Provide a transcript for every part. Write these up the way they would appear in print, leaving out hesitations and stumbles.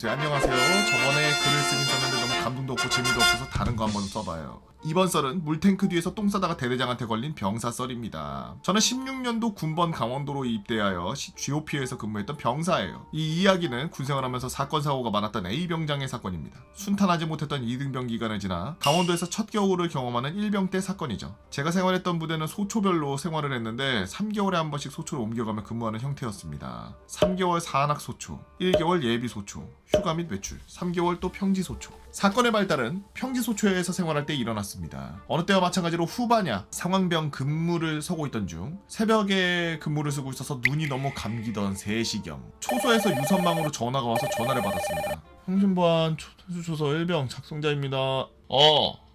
네, 안녕하세요. 저번에 글을 쓰긴 썼는데 너무 감동도 없고 재미도 없어서 다른 거 한번 써봐요. 이번 썰은 물탱크 뒤에서 똥 싸다가 대대장한테 걸린 병사 썰입니다. 저는 16년도 군번 강원도로 입대하여 GOP에서 근무했던 병사예요. 이 이야기는 군생활하면서 사건 사고가 많았던 A병장의 사건입니다. 순탄하지 못했던 2등병 기간을 지나 강원도에서 첫 겨울을 경험하는 1병 때 사건이죠. 제가 생활했던 부대는 소초별로 생활을 했는데 3개월에 한 번씩 소초를 옮겨가며 근무하는 형태였습니다. 3개월 사한학 소초, 1개월 예비 소초, 휴가 및 외출, 3개월 또 평지 소초. 사건의 발달은 평지 소초에서 생활할 때 일어났습니다. 어느 때와 마찬가지로 후반야 상황병 근무를 서고 있던 중 새벽에 근무를 쓰고 있어서 눈이 너무 감기던 3시경 초소에서 유선망으로 전화가 와서 전화를 받았습니다. 형신보안 초소 1병 작성자입니다.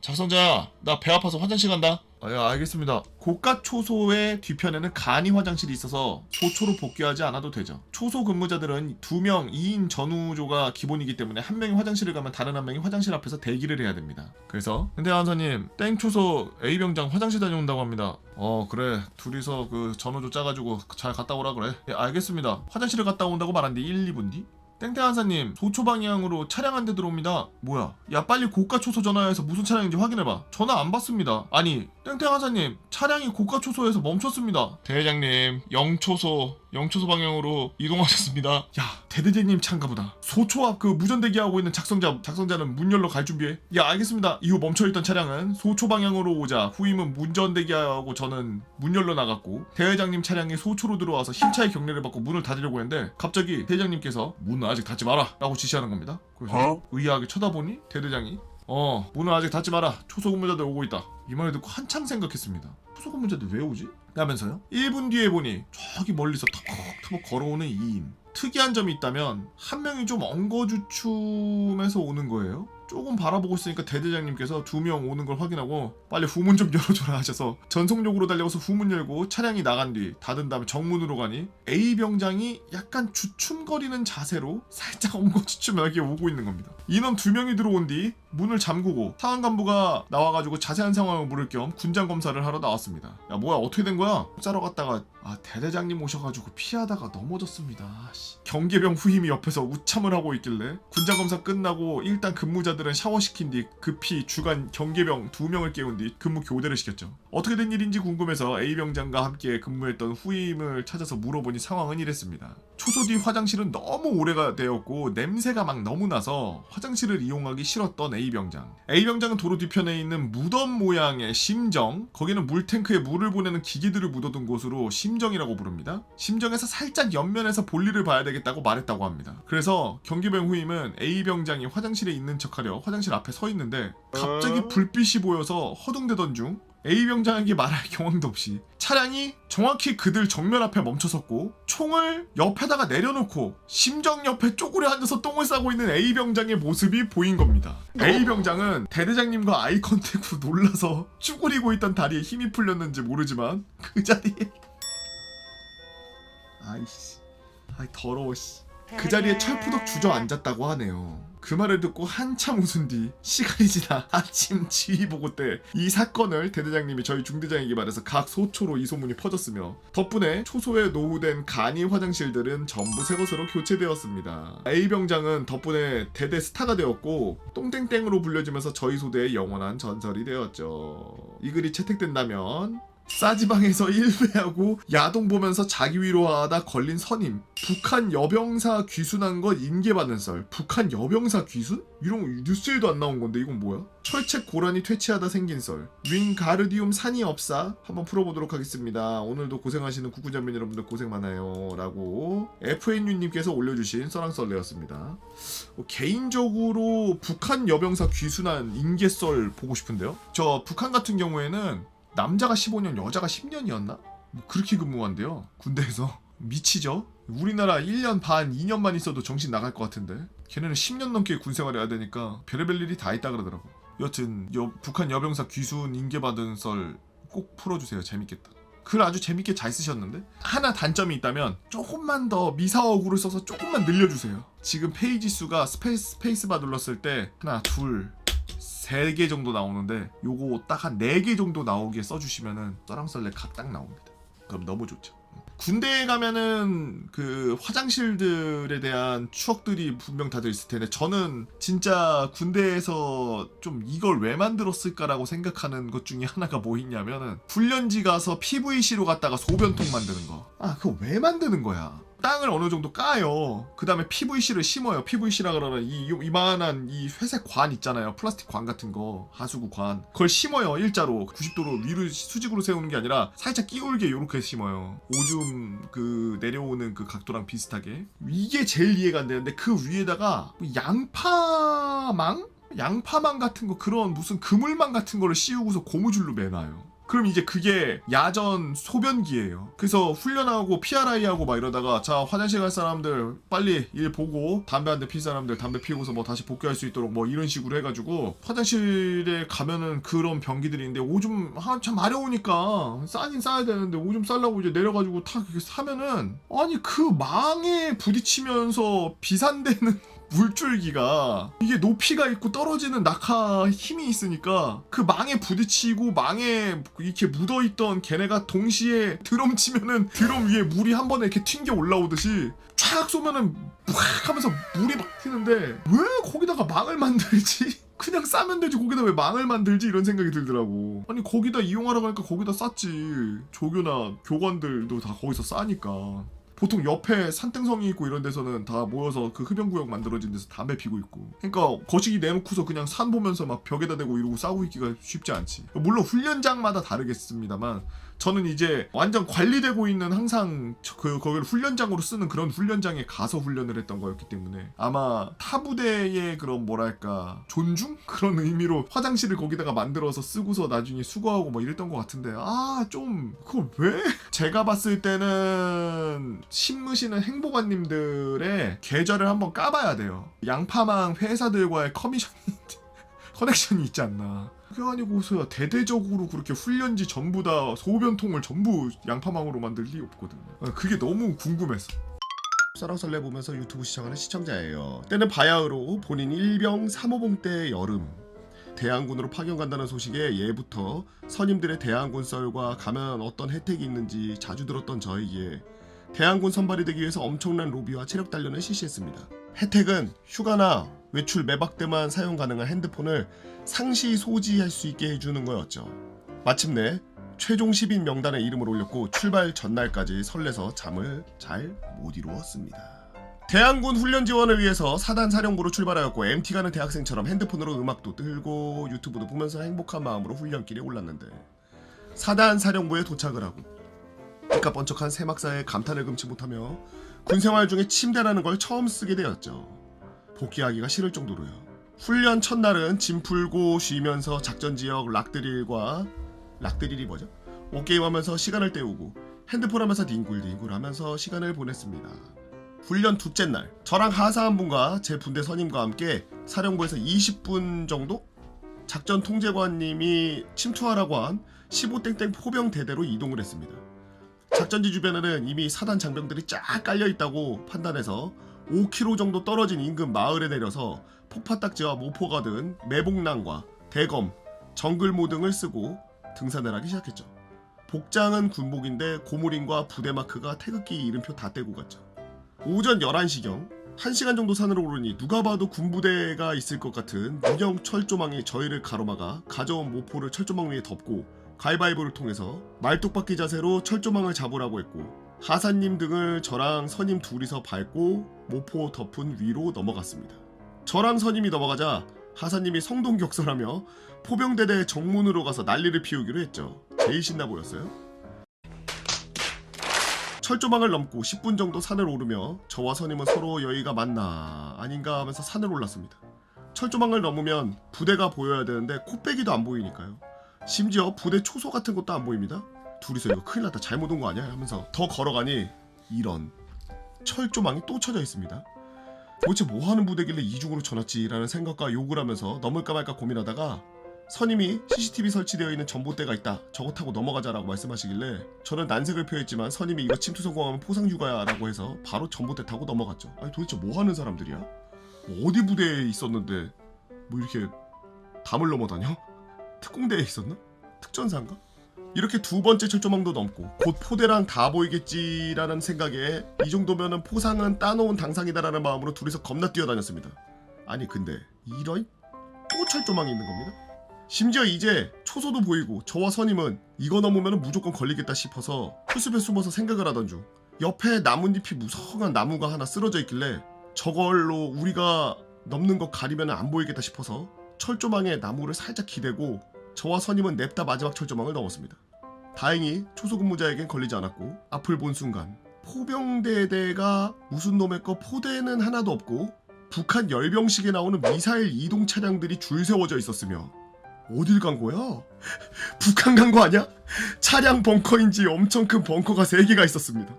작성자야, 나 배 아파서 화장실 간다. 예, 알겠습니다. 고가 초소의 뒤편에는 간이 화장실이 있어서 소초로 복귀하지 않아도 되죠. 초소 근무자들은 2명 2인 전우조가 기본이기 때문에 한 명이 화장실을 가면 다른 한 명이 화장실 앞에서 대기를 해야 됩니다. 그래서 근데 한사님 땡초소 A병장 화장실 다녀온다고 합니다. 그래, 둘이서 그 전우조 짜가지고 잘 갔다 오라 그래. 예, 알겠습니다. 화장실을 갔다 온다고 말한 뒤 1, 2분 뒤 땡땡한사님, 소초 방향으로 차량 한 대 들어옵니다. 뭐야? 야, 빨리 고가 초소 전화해서 무슨 차량인지 확인해봐. 전화 안 받습니다. 아니, 땡땡한사님, 차량이 고가 초소에서 멈췄습니다. 대장님, 0초소 방향으로 이동하셨습니다. 야, 대대장님 차인가 보다. 소초 앞 그 무전 대기하고 있는 작성자는 문 열러 갈 준비해. 야, 알겠습니다. 이후 멈춰있던 차량은 소초 방향으로 오자 후임은 문전 대기하고 저는 문 열러 나갔고 대회장님 차량이 소초로 들어와서 힘차게 경례를 받고 문을 닫으려고 했는데 갑자기 대장님께서 문을 아직 닫지 마라 라고 지시하는 겁니다. 그래서 의아하게 쳐다보니 대대장이 문을 아직 닫지 마라. 초소 근무자들 오고 있다. 이 말을 듣고 한참 생각했습니다. 초소 근무자들 왜 오지? 라면서요. 1분 뒤에 보니 저기 멀리서 터벅터벅 걸어오는 2인. 특이한 점이 있다면 한 명이 좀 엉거주춤해서 오는 거예요. 조금 바라보고 있으니까 대대장님께서 2명 오는 걸 확인하고 빨리 후문 좀 열어줘라 하셔서 전속력으로 달려가서 후문 열고 차량이 나간 뒤 닫은 다음에 정문으로 가니 A병장이 약간 주춤거리는 자세로 살짝 엉거주춤하게 오고 있는 겁니다. 인원 2명이 들어온 뒤 문을 잠그고 상황간부가 나와가지고 자세한 상황을 물을 겸 군장 검사를 하러 나왔습니다. 야, 뭐야, 어떻게 된 거야? 짜러 갔다가 대대장님 오셔가지고 피하다가 넘어졌습니다. 경계병 후임이 옆에서 우참을 하고 있길래 군장 검사 끝나고 일단 근무자들은 샤워시킨 뒤 급히 주간 경계병 2명을 깨운 뒤 근무 교대를 시켰죠. 어떻게 된 일인지 궁금해서 A병장과 함께 근무했던 후임을 찾아서 물어보니 상황은 이랬습니다. 초소 뒤 화장실은 너무 오래가 되었고 냄새가 막 너무 나서 화장실을 이용하기 싫었던 A병장. A병장은 도로 뒤편에 있는 무덤 모양의 심정, 거기는 물탱크에 물을 보내는 기기들을 묻어둔 곳으로 심정이라고 부릅니다. 심정에서 살짝 옆면에서 볼일을 봐야 되겠다고 말했다고 합니다. 그래서 경기병 후임은 A병장이 화장실에 있는 척하려 화장실 앞에 서 있는데 갑자기 불빛이 보여서 허둥대던 중 A병장에게 말할 경황도 없이 차량이 정확히 그들 정면 앞에 멈춰섰고 총을 옆에다가 내려놓고 심정 옆에 쪼그려 앉아서 똥을 싸고 있는 A병장의 모습이 보인 겁니다. A병장은 대대장님과 아이 컨택으로 놀라서 쭈그리고 있던 다리에 힘이 풀렸는지 모르지만 그 자리에 더러워 씨. 그 자리에 철푸덕 주저앉았다고 하네요. 그 말을 듣고 한참 웃은 뒤 시간이 지나 아침 지휘보고 때 이 사건을 대대장님이 저희 중대장에게 말해서 각 소초로 이 소문이 퍼졌으며 덕분에 초소에 노후된 간이 화장실들은 전부 새 것으로 교체되었습니다. A병장은 덕분에 대대 스타가 되었고 똥땡땡으로 불려지면서 저희 소대의 영원한 전설이 되었죠. 이 글이 채택된다면 싸지방에서 일배하고 야동 보면서 자기 위로하다 걸린 선임, 북한 여병사 귀순한 것 인계받는 썰. 북한 여병사 귀순? 이런 거 뉴스에도 안 나온 건데 이건 뭐야? 철책 고라니 퇴치하다 생긴 썰. 윙가르디움 산이 없사 한번 풀어보도록 하겠습니다. 오늘도 고생하시는 국군장병 여러분들 고생 많아요 라고 FNU님께서 올려주신 썰랑썰레였습니다. 개인적으로 북한 여병사 귀순한 인계썰 보고 싶은데요. 저 북한 같은 경우에는 남자가 15년 여자가 10년이었나? 뭐 그렇게 근무한대요. 군대에서. 미치죠? 우리나라 1년 반 2년만 있어도 정신 나갈 것 같은데 걔네는 10년 넘게 군생활 해야 되니까 별의별 일이 다 있다 그러더라고. 여튼 북한 여병사 귀순 인계받은 썰 꼭 풀어주세요. 재밌겠다. 글 아주 재밌게 잘 쓰셨는데 하나 단점이 있다면 조금만 더 미사어구를 써서 조금만 늘려주세요. 지금 페이지 수가 스페이스바 눌렀을 때 하나 둘 3개 정도 나오는데 요거 딱 한 4개 정도 나오게 써주시면은 썰랑썰레 각 딱 나옵니다. 그럼 너무 좋죠. 군대에 가면은 그 화장실들에 대한 추억들이 분명 다들 있을 텐데 저는 진짜 군대에서 좀 이걸 왜 만들었을까라고 생각하는 것 중에 하나가 뭐 있냐면은 훈련지 가서 PVC로 갔다가 소변통 만드는 거. 아, 그거 왜 만드는 거야? 땅을 어느 정도 까요. 그 다음에 PVC를 심어요. PVC라 그러는 이만한 이 회색 관 있잖아요. 플라스틱 관 같은 거. 하수구 관. 그걸 심어요. 일자로. 90도로 위로 수직으로 세우는 게 아니라 살짝 끼울게 요렇게 심어요. 오줌 그 내려오는 그 각도랑 비슷하게. 이게 제일 이해가 안 되는데 그 위에다가 양파망? 양파망 같은 거 그런 무슨 그물망 같은 거를 씌우고서 고무줄로 매놔요. 그럼 이제 그게 야전 소변기예요. 그래서 훈련하고 PRI하고 막 이러다가 자 화장실 갈 사람들 빨리 일 보고 담배 한 대 필 사람들 담배 피우고서 뭐 다시 복귀할 수 있도록 뭐 이런 식으로 해가지고 화장실에 가면은 그런 변기들이 있는데 오줌 참 마려우니까 싸긴 싸야 되는데 오줌 싸려고 이제 내려가지고 탁 사면은 아니 그 망에 부딪히면서 비산되는 물줄기가 이게 높이가 있고 떨어지는 낙하 힘이 있으니까 그 망에 부딪히고 망에 이렇게 묻어있던 걔네가 동시에 드럼 치면은 드럼 위에 물이 한 번에 이렇게 튕겨 올라오듯이 쫙 쏘면은 팍 하면서 물이 막 튀는데 왜 거기다가 망을 만들지? 그냥 싸면 되지 거기다 왜 망을 만들지? 이런 생각이 들더라고. 아니 거기다 이용하라고 하니까 거기다 쌌지. 조교나 교관들도 다 거기서 싸니까. 보통 옆에 산등성이 있고 이런 데서는 다 모여서 그 흡연구역 만들어진 데서 담배 피고 있고. 그러니까 거시기 내놓고서 그냥 산 보면서 막 벽에다 대고 이러고 싸고 있기가 쉽지 않지. 물론 훈련장마다 다르겠습니다만 저는 이제 완전 관리되고 있는 항상 거기를 훈련장으로 쓰는 그런 훈련장에 가서 훈련을 했던 거였기 때문에 아마 타 부대의 그런 뭐랄까 존중? 그런 의미로 화장실을 거기다가 만들어서 쓰고서 나중에 수거하고 뭐 이랬던 것 같은데 아 좀 그걸 왜? 제가 봤을 때는 신무시는 행보관님들의 계좌를 한번 까봐야 돼요. 양파망 회사들과의 커넥션이 있지 않나. 그게 아니고서야 대대적으로 그렇게 훈련지 전부 다 소변통을 전부 양파망으로 만들 리 없거든. 그게 너무 궁금했어. 썰랑설레 보면서 유튜브 시청하는 시청자예요. 때는 바야흐로 본인 일병 3호봉 때 여름 대항군으로 파견 간다는 소식에 예부터 선임들의 대항군 썰과 가면 어떤 혜택이 있는지 자주 들었던 저에게 대항군 선발이 되기 위해서 엄청난 로비와 체력 단련을 실시했습니다. 혜택은 휴가나 외출 매박 때만 사용 가능한 핸드폰을 상시 소지할 수 있게 해주는 거였죠. 마침내 최종 10인 명단에 이름을 올렸고 출발 전날까지 설레서 잠을 잘 못 이루었습니다. 대항군 훈련 지원을 위해서 사단 사령부로 출발하였고 MT 가는 대학생처럼 핸드폰으로 음악도 틀고 유튜브도 보면서 행복한 마음으로 훈련길에 올랐는데 사단 사령부에 도착을 하고 삐까번쩍한 세막사에 감탄을 금치 못하며 군생활 중에 침대라는 걸 처음 쓰게 되었죠. 복귀하기가 싫을 정도로요. 훈련 첫날은 짐 풀고 쉬면서 작전지역 락드릴이 뭐죠? 옷게임하면서 시간을 때우고 핸드폰 하면서 뒹굴뒹굴 하면서 시간을 보냈습니다. 훈련 둘째 날 저랑 하사 한 분과 제 분대 선임과 함께 사령부에서 20분 정도? 작전 통제관님이 침투하라고 한 15땡땡 포병 대대로 이동을 했습니다. 작전지 주변에는 이미 사단 장병들이 쫙 깔려있다고 판단해서 5km 정도 떨어진 인근 마을에 내려서 폭파딱지와 모포가 든 매복낭과 대검, 정글모 등을 쓰고 등산을 하기 시작했죠. 복장은 군복인데 고무링과 부대마크가 태극기 이름표 다 떼고 갔죠. 오전 11시경 1시간 정도 산으로 오르니 누가 봐도 군부대가 있을 것 같은 문형 철조망이 저희를 가로막아 가져온 모포를 철조망 위에 덮고 가위바위보를 통해서 말뚝박기 자세로 철조망을 잡으라고 했고 하사님 등을 저랑 선임 둘이서 밟고 모포 덮은 위로 넘어갔습니다. 저랑 선임이 넘어가자 하사님이 성동격설하며 포병대대 정문으로 가서 난리를 피우기로 했죠. 제일 신나 보였어요. 철조망을 넘고 10분 정도 산을 오르며 저와 선임은 서로 여기가 맞나 아닌가 하면서 산을 올랐습니다. 철조망을 넘으면 부대가 보여야 되는데 코빼기도 안 보이니까요. 심지어 부대 초소 같은 것도 안 보입니다. 둘이서 이거 큰일 났다 잘못 온 거 아니야? 하면서 더 걸어가니 이런 철조망이 또 쳐져 있습니다. 도대체 뭐하는 부대길래 이중으로 쳐놨지 라는 생각과 욕을 하면서 넘을까 말까 고민하다가 선임이 CCTV 설치되어 있는 전봇대가 있다 저거 타고 넘어가자라고 말씀하시길래 저는 난색을 표했지만 선임이 이거 침투 성공하면 포상휴가야 라고 해서 바로 전봇대 타고 넘어갔죠. 아니 도대체 뭐하는 사람들이야? 뭐 어디 부대에 있었는데 뭐 이렇게 담을 넘어다녀? 특공대에 있었나? 특전사인가? 이렇게 두 번째 철조망도 넘고 곧 포대랑 다 보이겠지라는 생각에 이 정도면은 포상은 따놓은 당상이다라는 마음으로 둘이서 겁나 뛰어다녔습니다. 아니 근데 이런 또 철조망이 있는 겁니다. 심지어 이제 초소도 보이고 저와 선임은 이거 넘으면 무조건 걸리겠다 싶어서 풀숲에 숨어서 생각을 하던 중 옆에 나뭇잎이 무성한 나무가 하나 쓰러져 있길래 저걸로 우리가 넘는 거 가리면 안 보이겠다 싶어서 철조망에 나무를 살짝 기대고 저와 선임은 냅다 마지막 철조망을 넘었습니다. 다행히 초소근무자에겐 걸리지 않았고 앞을 본 순간 포병대대가 무슨 놈의 거 포대는 하나도 없고 북한 열병식에 나오는 미사일 이동 차량들이 줄 세워져 있었으며 어딜 간 거야? 북한 간 거 아니야? 차량 벙커인지 엄청 큰 벙커가 3개가 있었습니다.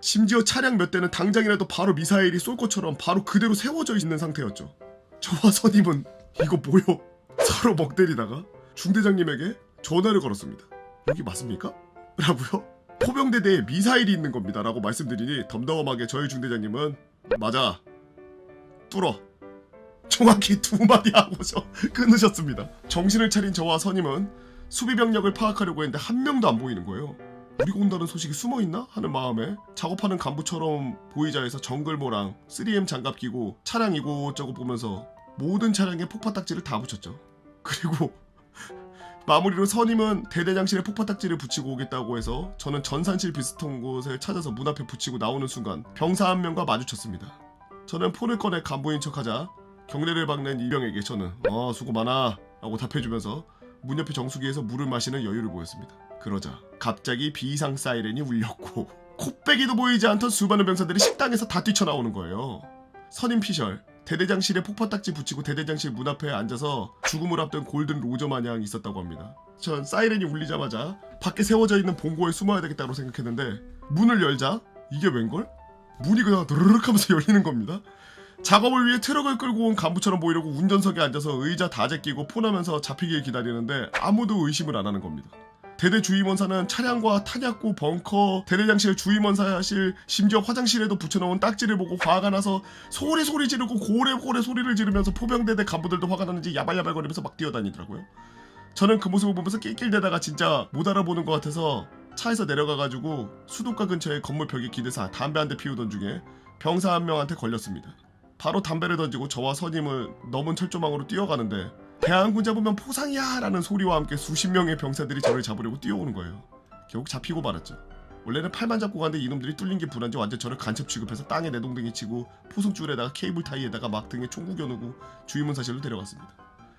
심지어 차량 몇 대는 당장이라도 바로 미사일이 쏠 것처럼 바로 그대로 세워져 있는 상태였죠. 저와 선임은 이거 뭐요? 서로 먹대리다가 중대장님에게 전화를 걸었습니다. 여기 맞습니까? 라고요? 포병대대에 미사일이 있는 겁니다 라고 말씀드리니 덤덤하게 저희 중대장님은 맞아 뚫어 정확히 2마디 하고서 끊으셨습니다. 정신을 차린 저와 선임은 수비병력을 파악하려고 했는데 한 명도 안 보이는 거예요. 우리가 온다는 소식이 숨어있나? 하는 마음에 작업하는 간부처럼 보이자 해서 정글모랑 3M 장갑 끼고 차량 이곳저곳 보면서 모든 차량에 폭파딱지를 다 붙였죠. 그리고 마무리로 선임은 대대장실에 폭파딱지를 붙이고 오겠다고 해서 저는 전산실 비슷한 곳을 찾아서 문 앞에 붙이고 나오는 순간 병사 한 명과 마주쳤습니다. 저는 폰을 꺼내 간부인 척하자 경례를 박는 이병에게 저는 수고 많아 라고 답해주면서 문 옆에 정수기에서 물을 마시는 여유를 보였습니다. 그러자 갑자기 비상 사이렌이 울렸고 콧배기도 보이지 않던 수많은 병사들이 식당에서 다 뛰쳐나오는 거예요. 선임 피셜 대대장실에 폭파딱지 붙이고 대대장실 문 앞에 앉아서 죽음을 앞둔 골든 로저 마냥 있었다고 합니다. 전 사이렌이 울리자마자 밖에 세워져 있는 본고에 숨어야 되겠다고 생각했는데 문을 열자 이게 웬걸? 문이 그냥 드르륵 하면서 열리는 겁니다. 작업을 위해 트럭을 끌고 온 간부처럼 보이려고 운전석에 앉아서 의자 다 제끼고 폰하면서 잡히길 기다리는데 아무도 의심을 안 하는 겁니다. 대대 주임원사는 차량과 탄약고 벙커 대대장실 주임원사실 심지어 화장실에도 붙여놓은 딱지를 보고 화가 나서 소리 지르고 고래고래 소리를 지르면서 포병대대 간부들도 화가 나는지 야발야발거리면서 막 뛰어다니더라고요. 저는 그 모습을 보면서 낄낄대다가 진짜 못 알아보는 것 같아서 차에서 내려가가지고 수도가 근처에 건물 벽에 기대서 담배 한 대 피우던 중에 병사 한 명한테 걸렸습니다. 바로 담배를 던지고 저와 선임을 넘은 철조망으로 뛰어가는데 대한군 잡으면 포상이야 라는 소리와 함께 수십 명의 병사들이 저를 잡으려고 뛰어오는 거예요. 결국 잡히고 말았죠. 원래는 팔만 잡고 가는데 이놈들이 뚫린 게 불안지 완전 저를 간첩 취급해서 땅에 내동댕이 치고 포승줄에다가 케이블 타이에다가 막 등에 총 구겨놓고 주임원사실로 데려갔습니다.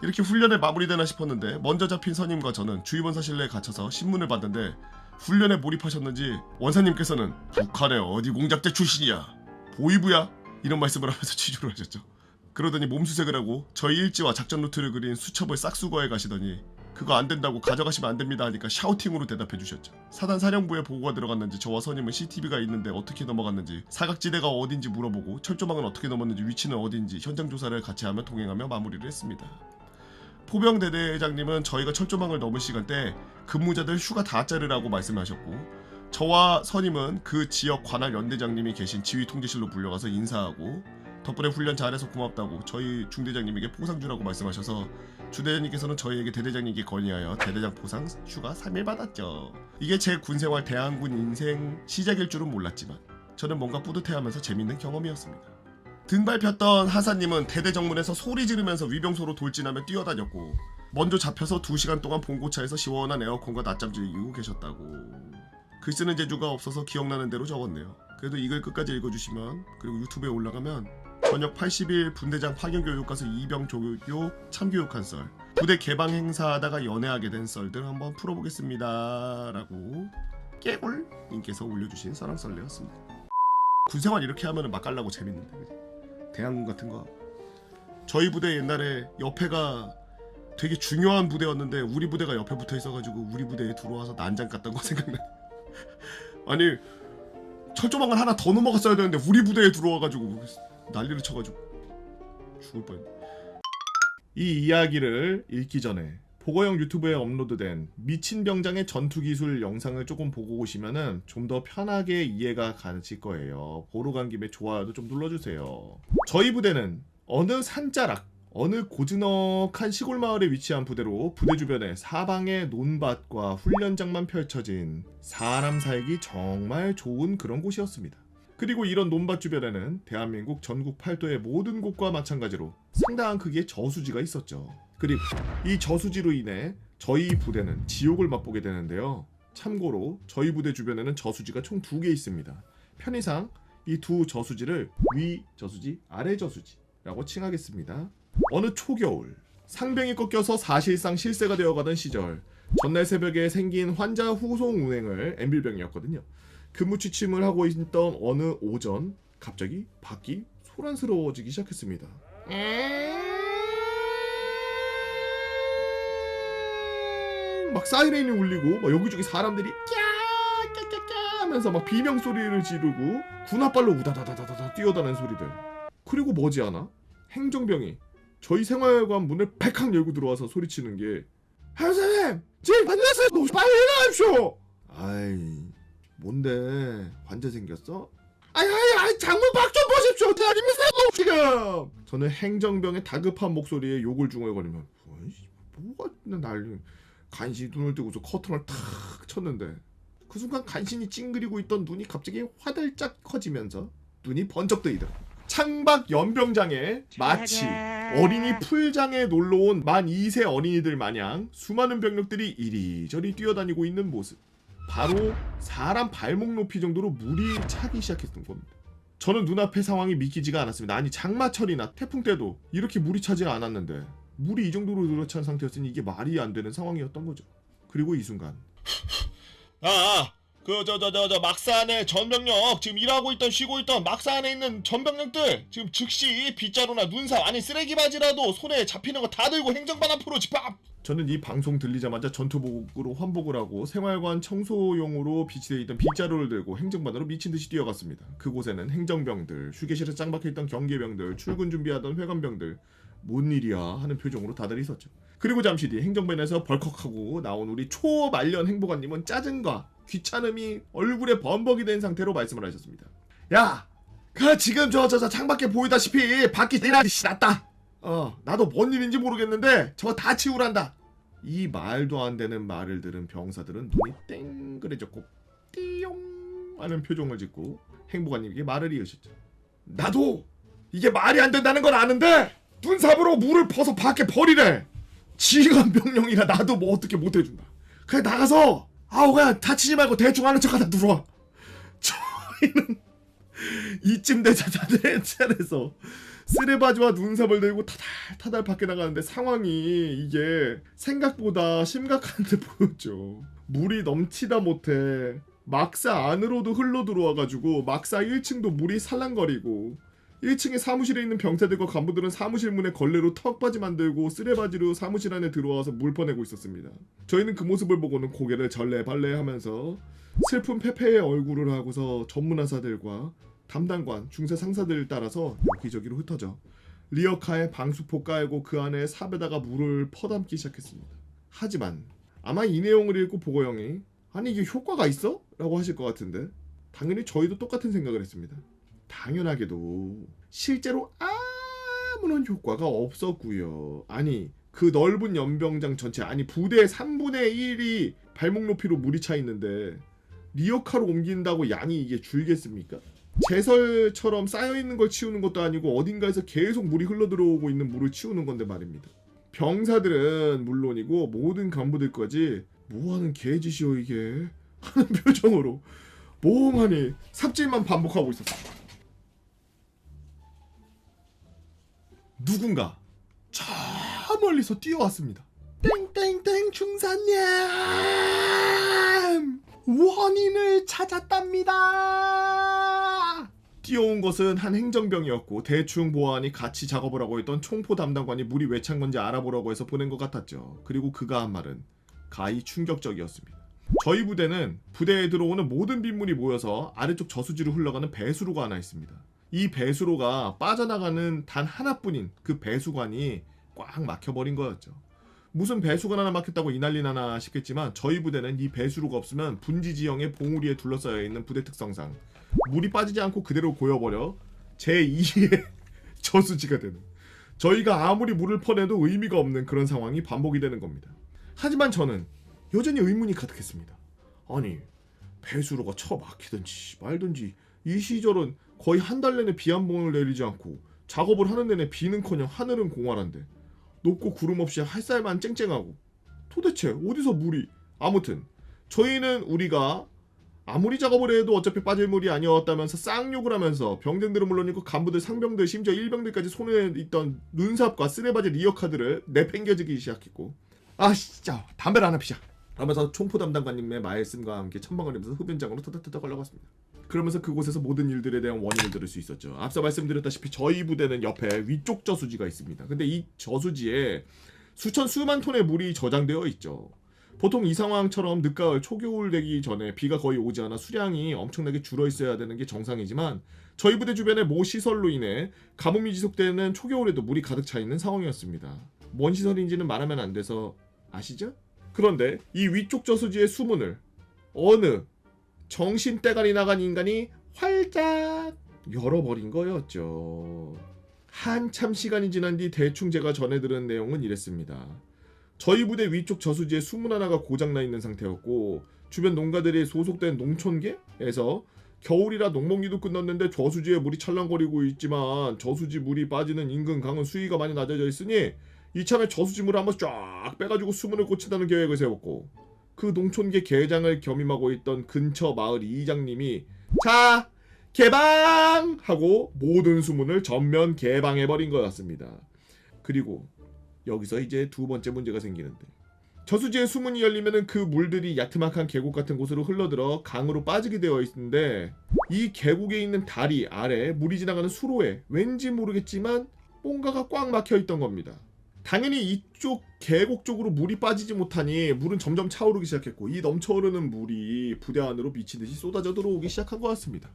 이렇게 훈련에 마무리되나 싶었는데 먼저 잡힌 선임과 저는 주임원사실내에 갇혀서 신문을 봤는데 훈련에 몰입하셨는지 원사님께서는 북한의 어디 공작대 출신이야 보이부야 이런 말씀을 하면서 취조를 하셨죠. 그러더니 몸수색을 하고 저희 일지와 작전 루트를 그린 수첩을 싹수거해 가시더니 그거 안 된다고 가져가시면 안 됩니다 하니까 샤우팅으로 대답해 주셨죠. 사단 사령부에 보고가 들어갔는지 저와 선임은 CCTV가 있는데 어떻게 넘어갔는지 사각지대가 어딘지 물어보고 철조망은 어떻게 넘었는지 위치는 어딘지 현장 조사를 같이 하며 동행하며 마무리를 했습니다. 포병대대장님은 저희가 철조망을 넘을 시간대 근무자들 휴가 다 자르라고 말씀하셨고 저와 선임은 그 지역 관할 연대장님이 계신 지휘 통제실로 불려가서 인사하고 덕분에 훈련 잘해서 고맙다고 저희 중대장님에게 포상 주라고 말씀하셔서 주대장님께서는 저희에게 대대장님께 건의하여 대대장 포상 휴가 3일 받았죠. 이게 제 군생활 대한군 인생 시작일 줄은 몰랐지만 저는 뭔가 뿌듯해하면서 재밌는 경험이었습니다. 등 밟혔던 하사님은 대대정문에서 소리 지르면서 위병소로 돌진하며 뛰어다녔고 먼저 잡혀서 2시간 동안 봉고차에서 시원한 에어컨과 낮잠 즐기고 계셨다고. 글 쓰는 재주가 없어서 기억나는 대로 적었네요. 그래도 이 글 끝까지 읽어주시면 그리고 유튜브에 올라가면 저녁 80일 분대장 파견교육 가서 이병 조교 참교육한 썰 부대 개방 행사하다가 연애하게 된 썰들 한번 풀어보겠습니다 라고 깨골 님께서 올려주신 썰랑썰레였습니다. 군생활 이렇게 하면 맛깔나고 재밌는데 대한군 같은 거 저희 부대 옛날에 옆에가 되게 중요한 부대였는데 우리 부대가 옆에 붙어 있어가지고 우리 부대에 들어와서 난장 깠던 거 생각나. 아니 철조망을 하나 더 넘어갔어야 되는데 우리 부대에 들어와가지고 난리를 쳐가지고 죽을 뻔했네. 이 이야기를 읽기 전에 보고형 유튜브에 업로드된 미친 병장의 전투기술 영상을 조금 보고 오시면은 좀 더 편하게 이해가 가실 거예요. 보러 간 김에 좋아요도 좀 눌러주세요. 저희 부대는 어느 산자락 어느 고즈넉한 시골 마을에 위치한 부대로 부대 주변에 사방에 논밭과 훈련장만 펼쳐진 사람 살기 정말 좋은 그런 곳이었습니다. 그리고 이런 논밭 주변에는 대한민국 전국 팔도의 모든 곳과 마찬가지로 상당한 크기의 저수지가 있었죠. 그리고 이 저수지로 인해 저희 부대는 지옥을 맛보게 되는데요. 참고로 저희 부대 주변에는 저수지가 총 2개 있습니다. 편의상 이 두 저수지를 위 저수지, 아래 저수지라고 칭하겠습니다. 어느 초겨울, 상병이 꺾여서 사실상 실세가 되어가던 시절, 전날 새벽에 생긴 환자 후송 운행을 엠빌병이었거든요. 근무 취침을 하고 있던 어느 오전, 갑자기 밖이 소란스러워지기 시작했습니다. 막 사이렌이 울리고 막 여기저기 사람들이 꺄꺄꺄 하면서 막 비명 소리를 지르고 군홧발로 우다다다다다 뛰어다니는 소리들. 그리고 머지않아 행정병이 저희 생활관 문을 팩칵 열고 들어와서 소리치는 게 선생님! 지금 만났어요! 빨리 일어나십시오! 아이 뭔데 환자 생겼어? 아이 장문 밖 좀 보십시오! 대한민국 지금! 저는 행정병의 다급한 목소리에 욕을 중얼거리며 뭐가 난리 간신히 눈을 뜨고서 커튼을 탁 쳤는데 그 순간 간신히 찡그리고 있던 눈이 갑자기 화들짝 커지면서 눈이 번쩍 뜨이더라. 창밖 연병장에 마치 어린이 풀장에 놀러온 만 2세 어린이들 마냥 수많은 병력들이 이리저리 뛰어다니고 있는 모습. 바로 사람 발목 높이 정도로 물이 차기 시작했던 겁니다. 저는 눈앞의 상황이 믿기지가 않았습니다. 아니 장마철이나 태풍 때도 이렇게 물이 차지 않았는데 물이 이 정도로 늘어찬 상태였으니 이게 말이 안 되는 상황이었던 거죠. 그리고 이 순간 막산에 전병력 지금 일하고 있던 쉬고 있던 막산에 있는 전병력들 지금 즉시 빗자루나 눈삽 아니 쓰레기 바지라도 손에 잡히는 거 다 들고 행정반 앞으로 집합! 저는 이 방송 들리자마자 전투복으로 환복을 하고 생활관 청소용으로 비치되어 있던 빗자루를 들고 행정반으로 미친듯이 뛰어갔습니다. 그곳에는 행정병들, 휴게실에 짱박혀있던 경계병들, 출근 준비하던 회관병들 뭔 일이야 하는 표정으로 다들 있었죠. 그리고 잠시 뒤 행정반에서 벌컥하고 나온 우리 초말년 행보관님은 짜증과 귀찮음이 얼굴에 범벅이 된 상태로 말씀을 하셨습니다. 야! 지금 저 창밖에 보이다시피 밖이 내나 났다! 나도 뭔 일인지 모르겠는데 저거 다 치우란다! 이 말도 안 되는 말을 들은 병사들은 눈이 땡그레졌고 띠용 하는 표정을 짓고 행보관님에게 말을 이으셨죠. 나도 이게 말이 안 된다는 건 아는데 눈삽으로 물을 퍼서 밖에 버리래! 지휘관 병령이라 나도 뭐 어떻게 못해준다. 그냥 나가서 그냥 다치지 말고 대충 하는 척하다 들어와. 저희는 이쯤 되자 다들 차례에서 쓰레바지와 눈삽을 들고 타달 밖에 나가는데 상황이 이게 생각보다 심각한 데 보였죠. 물이 넘치다 못해 막사 안으로도 흘러 들어와가지고 막사 1층도 물이 살랑거리고 1층에 사무실에 있는 병사들과 간부들은 사무실 문에 걸레로 턱받이 만들고 쓰레바지로 사무실 안에 들어와서 물 퍼내고 있었습니다. 저희는 그 모습을 보고는 고개를 절레발레 하면서 슬픈 페페의 얼굴을 하고서 전문화사들과 담당관, 중세 상사들을 따라서 여기저기로 흩어져 리어카에 방수포 깔고 그 안에 삽에다가 물을 퍼담기 시작했습니다. 하지만 아마 이 내용을 읽고 보고형이 아니 이게 효과가 있어? 라고 하실 것 같은데 당연히 저희도 똑같은 생각을 했습니다. 당연하게도 실제로 아무런 효과가 없었고요. 아니 그 넓은 연병장 전체 아니 부대의 3분의 1이 발목 높이로 물이 차 있는데 리어카로 옮긴다고 양이 이게 줄겠습니까? 제설처럼 쌓여있는 걸 치우는 것도 아니고 어딘가에서 계속 물이 흘러들어오고 있는 물을 치우는 건데 말입니다. 병사들은 물론이고 모든 간부들까지 뭐하는 개짓이여 이게 하는 표정으로 멍하니 삽질만 반복하고 있었습니다. 누군가 저 멀리서 뛰어왔습니다. 땡땡땡 중사님 원인을 찾았답니다. 뛰어온 것은 한 행정병이었고 대충 보아하니 같이 작업을 하고 있던 총포 담당관이 물이 왜 찬 건지 알아보라고 해서 보낸 것 같았죠. 그리고 그가 한 말은 가히 충격적이었습니다. 저희 부대는 부대에 들어오는 모든 빗물이 모여서 아래쪽 저수지로 흘러가는 배수로가 하나 있습니다. 이 배수로가 빠져나가는 단 하나뿐인 그 배수관이 꽉 막혀버린 거였죠. 무슨 배수관 하나 막혔다고 이 난리 나나 싶겠지만 저희 부대는 이 배수로가 없으면 분지지형의 봉우리에 둘러싸여 있는 부대 특성상 물이 빠지지 않고 그대로 고여버려 제2의 저수지가 되는 저희가 아무리 물을 퍼내도 의미가 없는 그런 상황이 반복이 되는 겁니다. 하지만 저는 여전히 의문이 가득했습니다. 아니 배수로가 처막히든지 말든지 이 시절은 거의 한 달 내내 비 한 번을 내리지 않고 작업을 하는 내내 비는커녕 하늘은 공활한데 높고 구름 없이 햇살만 쨍쨍하고 도대체 어디서 물이. 아무튼 저희는 우리가 아무리 작업을 해도 어차피 빠질 물이 아니었다면서 쌍욕을 하면서 병den들은 물론이고 간부들, 상병들, 심지어 일병들까지 손에 있던 눈삽과 쓰레바지 리어카드를 내팽겨지기 시작했고 아 진짜 담배를 하나 피자 하면서 총포 담당관님의 말씀과 함께 천방거리면서 흡연장으로 터득터득 걸려갔습니다. 그러면서 그곳에서 모든 일들에 대한 원인을 들을 수 있었죠. 앞서 말씀드렸다시피 저희 부대는 옆에 위쪽 저수지가 있습니다. 근데 이 저수지에 수만 톤의 물이 저장되어 있죠. 보통 이 상황처럼 늦가을 초겨울 되기 전에 비가 거의 오지 않아 수량이 엄청나게 줄어 있어야 되는 게 정상이지만 저희 부대 주변의 모 시설로 인해 가뭄이 지속되는 초겨울에도 물이 가득 차 있는 상황이었습니다. 뭔 시설인지는 말하면 안 돼서 아시죠? 그런데 이 위쪽 저수지의 수문을 어느 정신대가리 나간 인간이 활짝 열어버린 거였죠. 한참 시간이 지난 뒤 대충 제가 전해 들은 내용은 이랬습니다. 저희 부대 위쪽 저수지에 수문 하나가 고장나 있는 상태였고 주변 농가들이 소속된 농촌계에서 겨울이라 농먹이도 끝났는데 저수지에 물이 찰랑거리고 있지만 저수지 물이 빠지는 인근 강은 수위가 많이 낮아져 있으니 이참에 저수지 물을 한번 쫙 빼가지고 수문을 꽂힌다는 계획을 세웠고 그 농촌계 계장을 겸임하고 있던 근처 마을 이장님이 자 개방! 하고 모든 수문을 전면 개방해버린 거였습니다. 그리고 여기서 이제 두 번째 문제가 생기는데 저수지의 수문이 열리면은 그 물들이 야트막한 계곡 같은 곳으로 흘러들어 강으로 빠지게 되어 있는데 이 계곡에 있는 다리 아래 물이 지나가는 수로에 왠지 모르겠지만 뭔가가 꽉 막혀 있던 겁니다. 당연히 이쪽 계곡 쪽으로 물이 빠지지 못하니 물은 점점 차오르기 시작했고 이 넘쳐흐르는 물이 부대 안으로 미치듯이 쏟아져 들어오기 시작한 것 같습니다.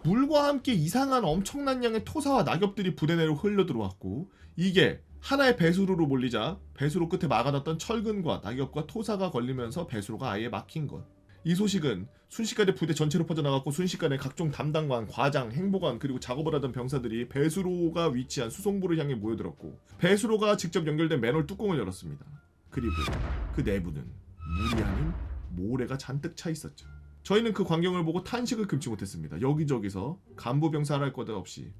물과 함께 이상한 엄청난 양의 토사와 낙엽들이 부대 내로 흘러 들어왔고 이게 하나의 배수로로 몰리자 배수로 끝에 막아놨던 철근과 낙엽과 토사가 걸리면서 배수로가 아예 막힌 것. 이 소식은 순식간에 부대 전체로 퍼져나갔고 순식간에 각종 담당관, 과장, 행보관 그리고 작업을 하던 병사들이 배수로가 위치한 수송부를 향해 모여들었고 배수로가 직접 연결된 맨홀 뚜껑을 열었습니다. 그리고 그 내부는 물이 아닌 모래가 잔뜩 차 있었죠. 저희는 그 광경을 보고 탄식을 금치 못했습니다. 여기저기서 간부 병사 할 것 없이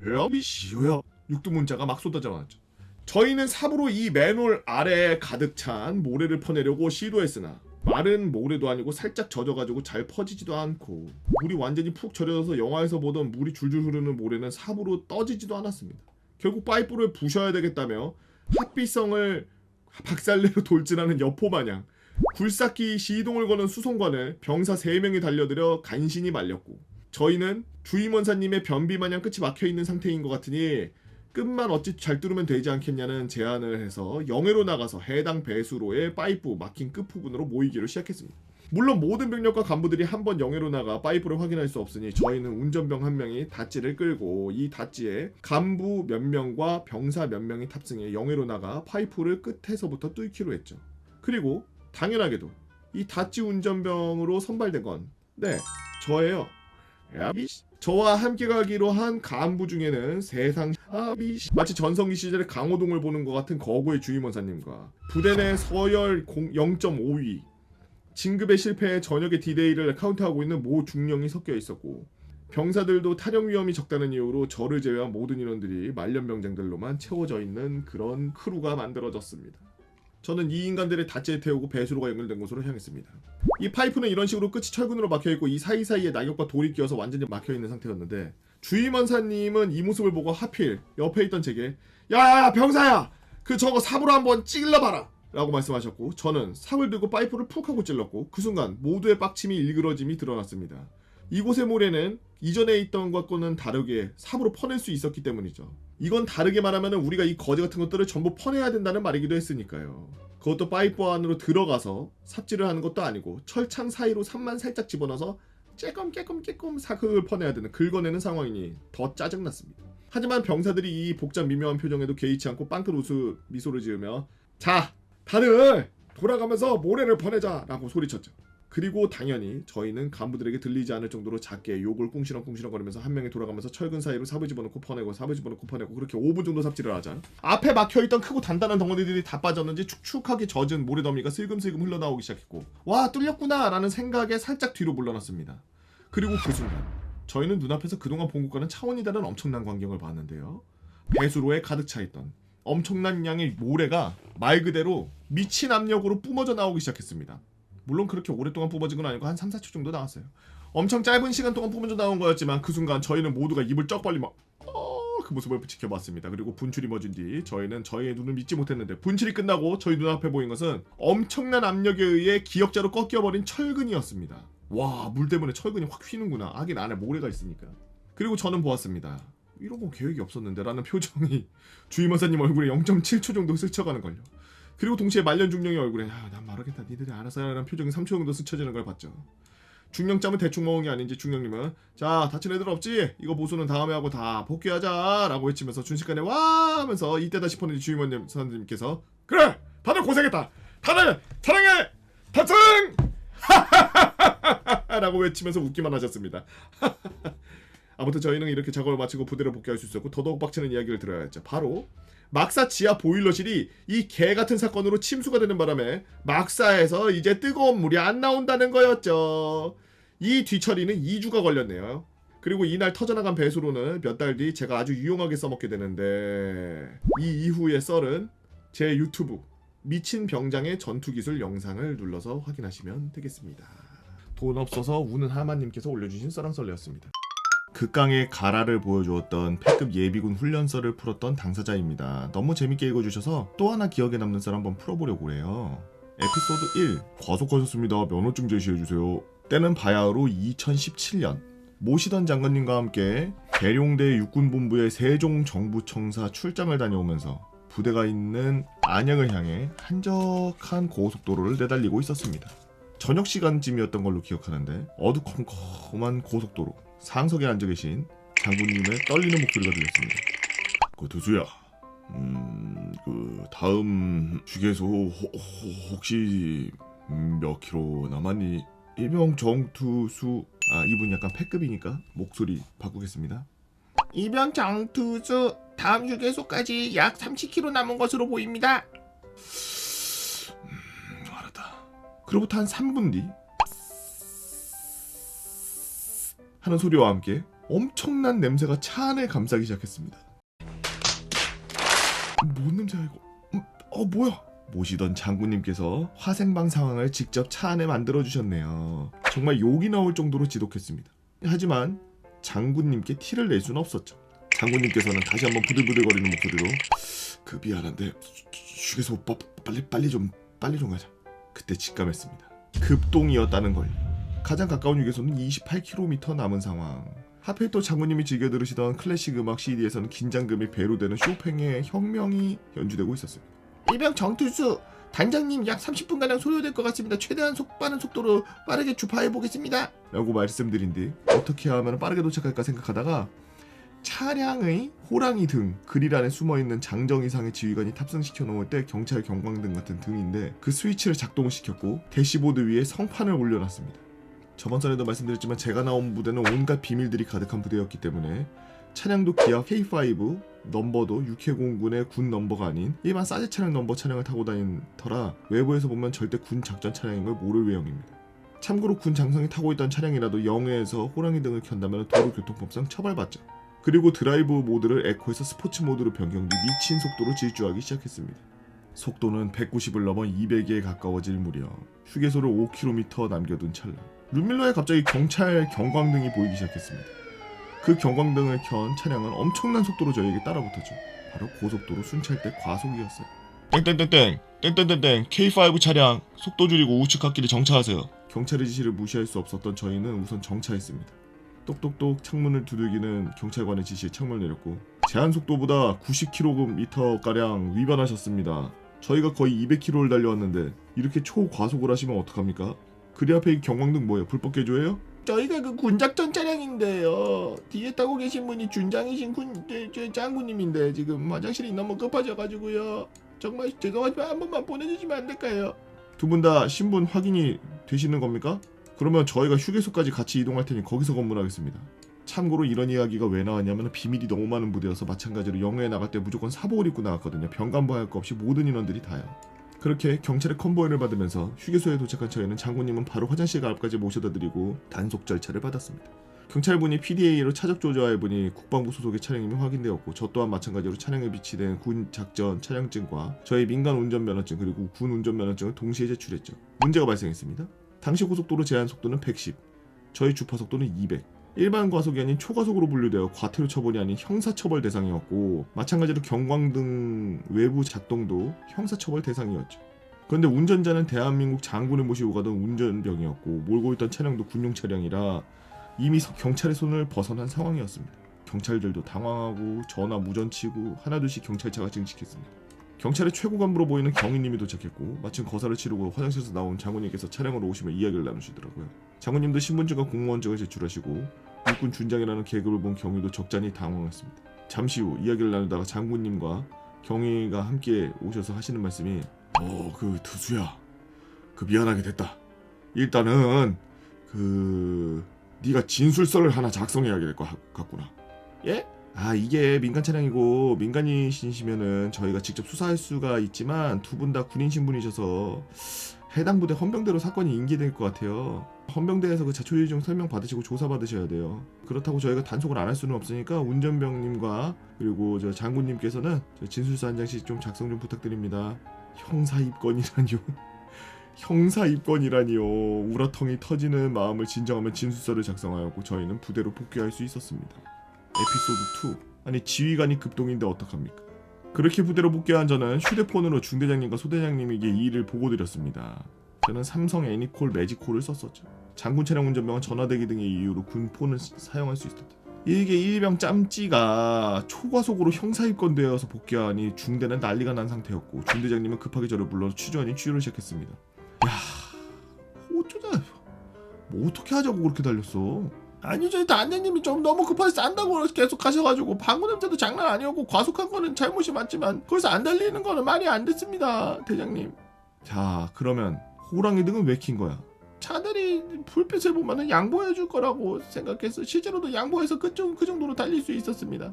여비시오요 육두문자가 막 쏟아져 나왔죠. 저희는 삽으로 이 맨홀 아래에 가득 찬 모래를 퍼내려고 시도했으나 마른 모래도 아니고 살짝 젖어가지고 잘 퍼지지도 않고 물이 완전히 푹 절여져서 영화에서 보던 물이 줄줄 흐르는 모래는 삽으로 떠지지도 않았습니다. 결국 파이프를 부셔야 되겠다며 합비성을 박살내로 돌진하는 여포마냥 굴삭기 시동을 거는 수송관을 병사 3명이 달려들여 간신히 말렸고 저희는 주임원사님의 변비마냥 끝이 막혀있는 상태인 것 같으니 끝만 어찌 잘 뚫으면 되지 않겠냐는 제안을 해서 영해로 나가서 해당 배수로의 파이프 막힌 끝부분으로 모이기로 시작했습니다. 물론 모든 병력과 간부들이 한번 영해로 나가 파이프를 확인할 수 없으니 저희는 운전병 한 명이 다찌를 끌고 이 다찌에 간부 몇 명과 병사 몇 명이 탑승해 영해로 나가 파이프를 끝에서부터 뚫기로 했죠. 그리고 당연하게도 이 다찌 운전병으로 선발된 건 저예요. 저와 함께 가기로 한 간부 중에는 세상 마치 전성기 시절의 강호동을 보는 것 같은 거구의 주임원사님과 부대 내 서열 0.5위 진급의 실패에 저녁에 디데이를 카운트하고 있는 모 중령이 섞여 있었고 병사들도 탈영 위험이 적다는 이유로 저를 제외한 모든 인원들이 말년병장들로만 채워져 있는 그런 크루가 만들어졌습니다. 저는 이 인간들의 다찌에 태우고 배수로가 연결된 곳으로 향했습니다. 이 파이프는 이런 식으로 끝이 철근으로 막혀있고 이 사이사이에 낙엽과 돌이 끼어서 완전히 막혀있는 상태였는데 주임원사님은 이 모습을 보고 하필 옆에 있던 제게 야 병사야 그 저거 삽으로 한번 찔러봐라 라고 말씀하셨고 저는 삽을 들고 파이프를 푹 하고 찔렀고 그 순간 모두의 빡침이 일그러짐이 드러났습니다. 이곳의 모래는 이전에 있던 것과는 다르게 삽으로 퍼낼 수 있었기 때문이죠. 이건 다르게 말하면 우리가 이 거지 같은 것들을 전부 퍼내야 된다는 말이기도 했으니까요. 그것도 파이프 안으로 들어가서 삽질을 하는 것도 아니고 철창 사이로 삽만 살짝 집어넣어서 깨끔 사극을 퍼내야 되는 긁어내는 상황이니 더 짜증났습니다. 하지만 병사들이 이 복잡 미묘한 표정에도 개의치 않고 빵긋 미소를 지으며 자 다들 돌아가면서 모래를 퍼내자 라고 소리쳤죠. 그리고 당연히 저희는 간부들에게 들리지 않을 정도로 작게 욕을 꿍시렁꿍시렁 거리면서 한 명이 돌아가면서 철근 사이로 삽을 집어넣고 퍼내고 삽을 집어넣고 퍼내고 그렇게 5분 정도 삽질을 하자. 앞에 막혀있던 크고 단단한 덩어리들이 다 빠졌는지 축축하게 젖은 모래더미가 슬금슬금 흘러나오기 시작했고 와 뚫렸구나 라는 생각에 살짝 뒤로 물러났습니다. 그리고 그 순간 저희는 눈앞에서 그동안 본 것과는 차원이 다른 엄청난 광경을 봤는데요. 배수로에 가득 차있던 엄청난 양의 모래가 말 그대로 미친 압력으로 뿜어져 나오기 시작했습니다. 물론 그렇게 오랫동안 뿜어진 건 아니고 한 3, 4초 정도 나왔어요. 엄청 짧은 시간 동안 뿜어져 나온 거였지만 그 순간 저희는 모두가 입을 쩍 벌리며 그 모습을 지켜봤습니다. 그리고 분출이 멎은 뒤 저희는 저희의 눈을 믿지 못했는데 분출이 끝나고 저희 눈앞에 보인 것은 엄청난 압력에 의해 기역자로 꺾여버린 철근이었습니다. 와, 물 때문에 철근이 확 휘는구나. 하긴 안에 모래가 있으니까. 그리고 저는 보았습니다. 이런 건 계획이 없었는데 라는 표정이 주임원사님 얼굴에 0.7초 정도 스쳐가는걸요. 그리고 동시에 말년 중령의 얼굴에 난 모르겠다 니들이 알아서 라는 표정이 3초 정도 스쳐지는 걸 봤죠. 중령짬은 대충 먹은 게 아닌지 중령님은 자 다친 애들 없지? 이거 보수는 다음에 하고 다 복귀하자 라고 외치면서 준식간에 와 하면서 이때다 싶었는지 주임원님 선생님께서 그래 다들 고생했다 다들 사랑해 탑승 라고 외치면서 웃기만 하셨습니다. 아무튼 저희는 이렇게 작업을 마치고 부대로 복귀할 수 있었고 더더욱 빡치는 이야기를 들어야 했죠. 바로 막사 지하 보일러실이 이 개같은 사건으로 침수가 되는 바람에 막사에서 이제 뜨거운 물이 안 나온다는 거였죠. 이 뒤처리는 2주가 걸렸네요. 그리고 이날 터져나간 배수로는 몇 달 뒤 제가 아주 유용하게 써먹게 되는데 이 이후의 썰은 제 유튜브 미친 병장의 전투기술 영상을 눌러서 확인하시면 되겠습니다. 돈 없어서 우는 하마님께서 올려주신 썰랑썰레였습니다. 극강의 가라를 보여주었던 패급 예비군 훈련설을 풀었던 당사자입니다. 너무 재밌게 읽어주셔서 또 하나 기억에 남는 썰 한번 풀어보려고 해요. 에피소드 1 과속하셨습니다. 면허증 제시해주세요. 때는 바야흐로 2017년 모시던 장관님과 함께 계룡대 육군본부의 세종정부청사 출장을 다녀오면서 부대가 있는 안양을 향해 한적한 고속도로를 내달리고 있었습니다. 저녁 시간쯤이었던 걸로 기억하는데 어두컴컴한 고속도로 상석에 앉아 계신 장군님의 떨리는 목소리가 들렸습니다. 두수야, 다음 휴게소 혹시 몇 킬로 남았니? 일명 정투수. 이분 약간 패급이니까 목소리 바꾸겠습니다. 이병 정투수, 다음 휴게소까지 약 30km 남은 것으로 보입니다. 알았다. 그로부터 한 3분 뒤 하는 소리와 함께 엄청난 냄새가 차 안을 감싸기 시작했습니다. 뭔 냄새야 이거? 뭐야? 모시던 장군님께서 화생방 상황을 직접 차 안에 만들어주셨네요. 정말 욕이 나올 정도로 지독했습니다. 하지만 장군님께 티를 낼 수는 없었죠. 장군님께서는 다시 한번 부들부들거리는 목소리로 미안한데 휴게소 빨리 좀 가자. 그때 직감했습니다. 급동이었다는 걸. 가장 가까운 휴게소는 28km 남은 상황. 하필 또 장군님이 즐겨 들으시던 클래식 음악 CD에서는 긴장감이 배로 되는 쇼팽의 혁명이 연주되고 있었습니다. 일병 정투수, 단장님 약 30분가량 소요될 것 같습니다. 최대한 빠른 속도로 빠르게 주파해보겠습니다 라고 말씀드린 뒤 어떻게 하면 빠르게 도착할까 생각하다가 차량의 호랑이 등 그릴 안에 숨어있는 장정이상의 지휘관이 탑승시켜 놓을 때 경찰 경광등 같은 등인데 그 스위치를 작동을 시켰고 대시보드 위에 성판을 올려놨습니다. 저번 전에도 말씀드렸지만 제가 나온 부대는 온갖 비밀들이 가득한 부대였기 때문에 차량도 기아 K5 넘버도 육해공군의 군 넘버가 아닌 일반 싸제 차량 넘버 차량을 타고 다닌 터라 외부에서 보면 절대 군 작전 차량인 걸 모를 외형입니다. 참고로 군 장성이 타고 있던 차량이라도 영해에서 호랑이 등을 켠다면 도로교통법상 처벌받죠. 그리고 드라이브 모드를 에코에서 스포츠 모드로 변경 뒤 미친 속도로 질주하기 시작했습니다. 속도는 190을 넘어 200에 가까워질 무렵 휴게소를 5km 남겨둔 찰나 룸밀러에 갑자기 경찰 경광등이 보이기 시작했습니다. 그 경광등을 켠 차량은 엄청난 속도로 저희에게 따라붙었죠. 바로 고속도로 순찰대 과속이었어요. 땡땡땡땡 K5 차량 속도 줄이고 우측 갓길에 정차하세요. 경찰의 지시를 무시할 수 없었던 저희는 우선 정차했습니다. 똑똑똑 창문을 두들기는 경찰관의 지시에 창문을 내렸고 제한 속도보다 90km/가량 위반하셨습니다. 저희가 거의 200km를 달려왔는데 이렇게 초과속을 하시면 어떡합니까? 그리 앞에 이 경광등 뭐예요? 불법 개조예요? 저희가 그 군작전 차량인데요. 뒤에 타고 계신 분이 준장이신 장군님인데 지금 화장실이 너무 급하셔가지고요. 정말 죄송하지만 한 번만 보내주시면 안 될까요? 두 분 다 신분 확인이 되시는 겁니까? 그러면 저희가 휴게소까지 같이 이동할 테니 거기서 검문하겠습니다. 참고로 이런 이야기가 왜 나왔냐면 비밀이 너무 많은 부대여서 마찬가지로 영해에 나갈 때 무조건 사복을 입고 나갔거든요. 병간부할 거 없이 모든 인원들이 다요. 그렇게 경찰의 컨보이를 받으면서 휴게소에 도착한 저희는 장군님은 바로 화장실 앞까지 모셔다 드리고 단속 절차를 받았습니다. 경찰분이 PDA로 차적 조사해보니 국방부 소속의 차량임이 확인되었고 저 또한 마찬가지로 차량에 비치된 군 작전 차량증과 저희 민간 운전면허증 그리고 군 운전면허증을 동시에 제출했죠. 문제가 발생했습니다. 당시 고속도로 제한 속도는 110, 저희 주파 속도는 200. 일반 과속이 아닌 초과속으로 분류되어 과태료 처벌이 아닌 형사처벌 대상이었고 마찬가지로 경광등 외부 작동도 형사처벌 대상이었죠. 그런데 운전자는 대한민국 장군을 모시고 가던 운전병이었고 몰고 있던 차량도 군용 차량이라 이미 경찰의 손을 벗어난 상황이었습니다. 경찰들도 당황하고 전화 무전치고 하나둘씩 경찰차가 증식했습니다. 경찰의 최고 간부로 보이는 경위님이 도착했고 마침 거사를 치르고 화장실에서 나온 장군님께서 차량으로 오시며 이야기를 나누시더라고요. 장군님도 신분증과 공무원증을 제출하시고 육군 준장이라는 계급을 본 경위도 적잖이 당황했습니다. 잠시 후 이야기를 나누다가 장군님과 경위가 함께 오셔서 하시는 말씀이 드수야 미안하게 됐다. 일단은 네가 진술서를 하나 작성해야 될 것 같구나. 예? 이게 민간 차량이고 민간인이시면은 저희가 직접 수사할 수가 있지만 두 분 다 군인 신분이셔서 해당 부대 헌병대로 사건이 인계될 것 같아요. 헌병대에서 그 자초지종 설명 받으시고 조사 받으셔야 돼요. 그렇다고 저희가 단속을 안 할 수는 없으니까 운전병님과 그리고 저 장군님께서는 진술서 한 장씩 좀 작성 좀 부탁드립니다. 형사입건이라니요. 형사입건이라니요. 우라통이 터지는 마음을 진정하며 진술서를 작성하였고 저희는 부대로 복귀할 수 있었습니다. 에피소드 2. 아니 지휘관이 급동인데 어떡합니까? 그렇게 부대로 복귀한 저는 휴대폰으로 중대장님과 소대장님에게 이 일을 보고드렸습니다. 저는 삼성 애니콜 매직콜을 썼었죠. 장군 차량 운전병은 전화대기 등의 이유로 군폰을 사용할 수 있었다. 이게 일병 짬찌가 초과속으로 형사입건되어서 복귀하니 중대는 난리가 난 상태였고 중대장님은 급하게 저를 불러 취조하니 취조를 시작했습니다. 야, 어쩌자, 뭐 어떻게 하자고 그렇게 달렸어? 아니 저희 단장님이 좀 너무 급하게 싼다고 계속 하셔가지고 방구 냄새도 장난 아니었고 과속한 거는 잘못이 맞지만 거기서 안 달리는 거는 말이 안 됐습니다, 대장님. 자, 그러면 호랑이 등은 왜 킨 거야? 차들이 불빛을 보면은 양보해 줄 거라고 생각해서 실제로도 양보해서 그 정도로 달릴 수 있었습니다.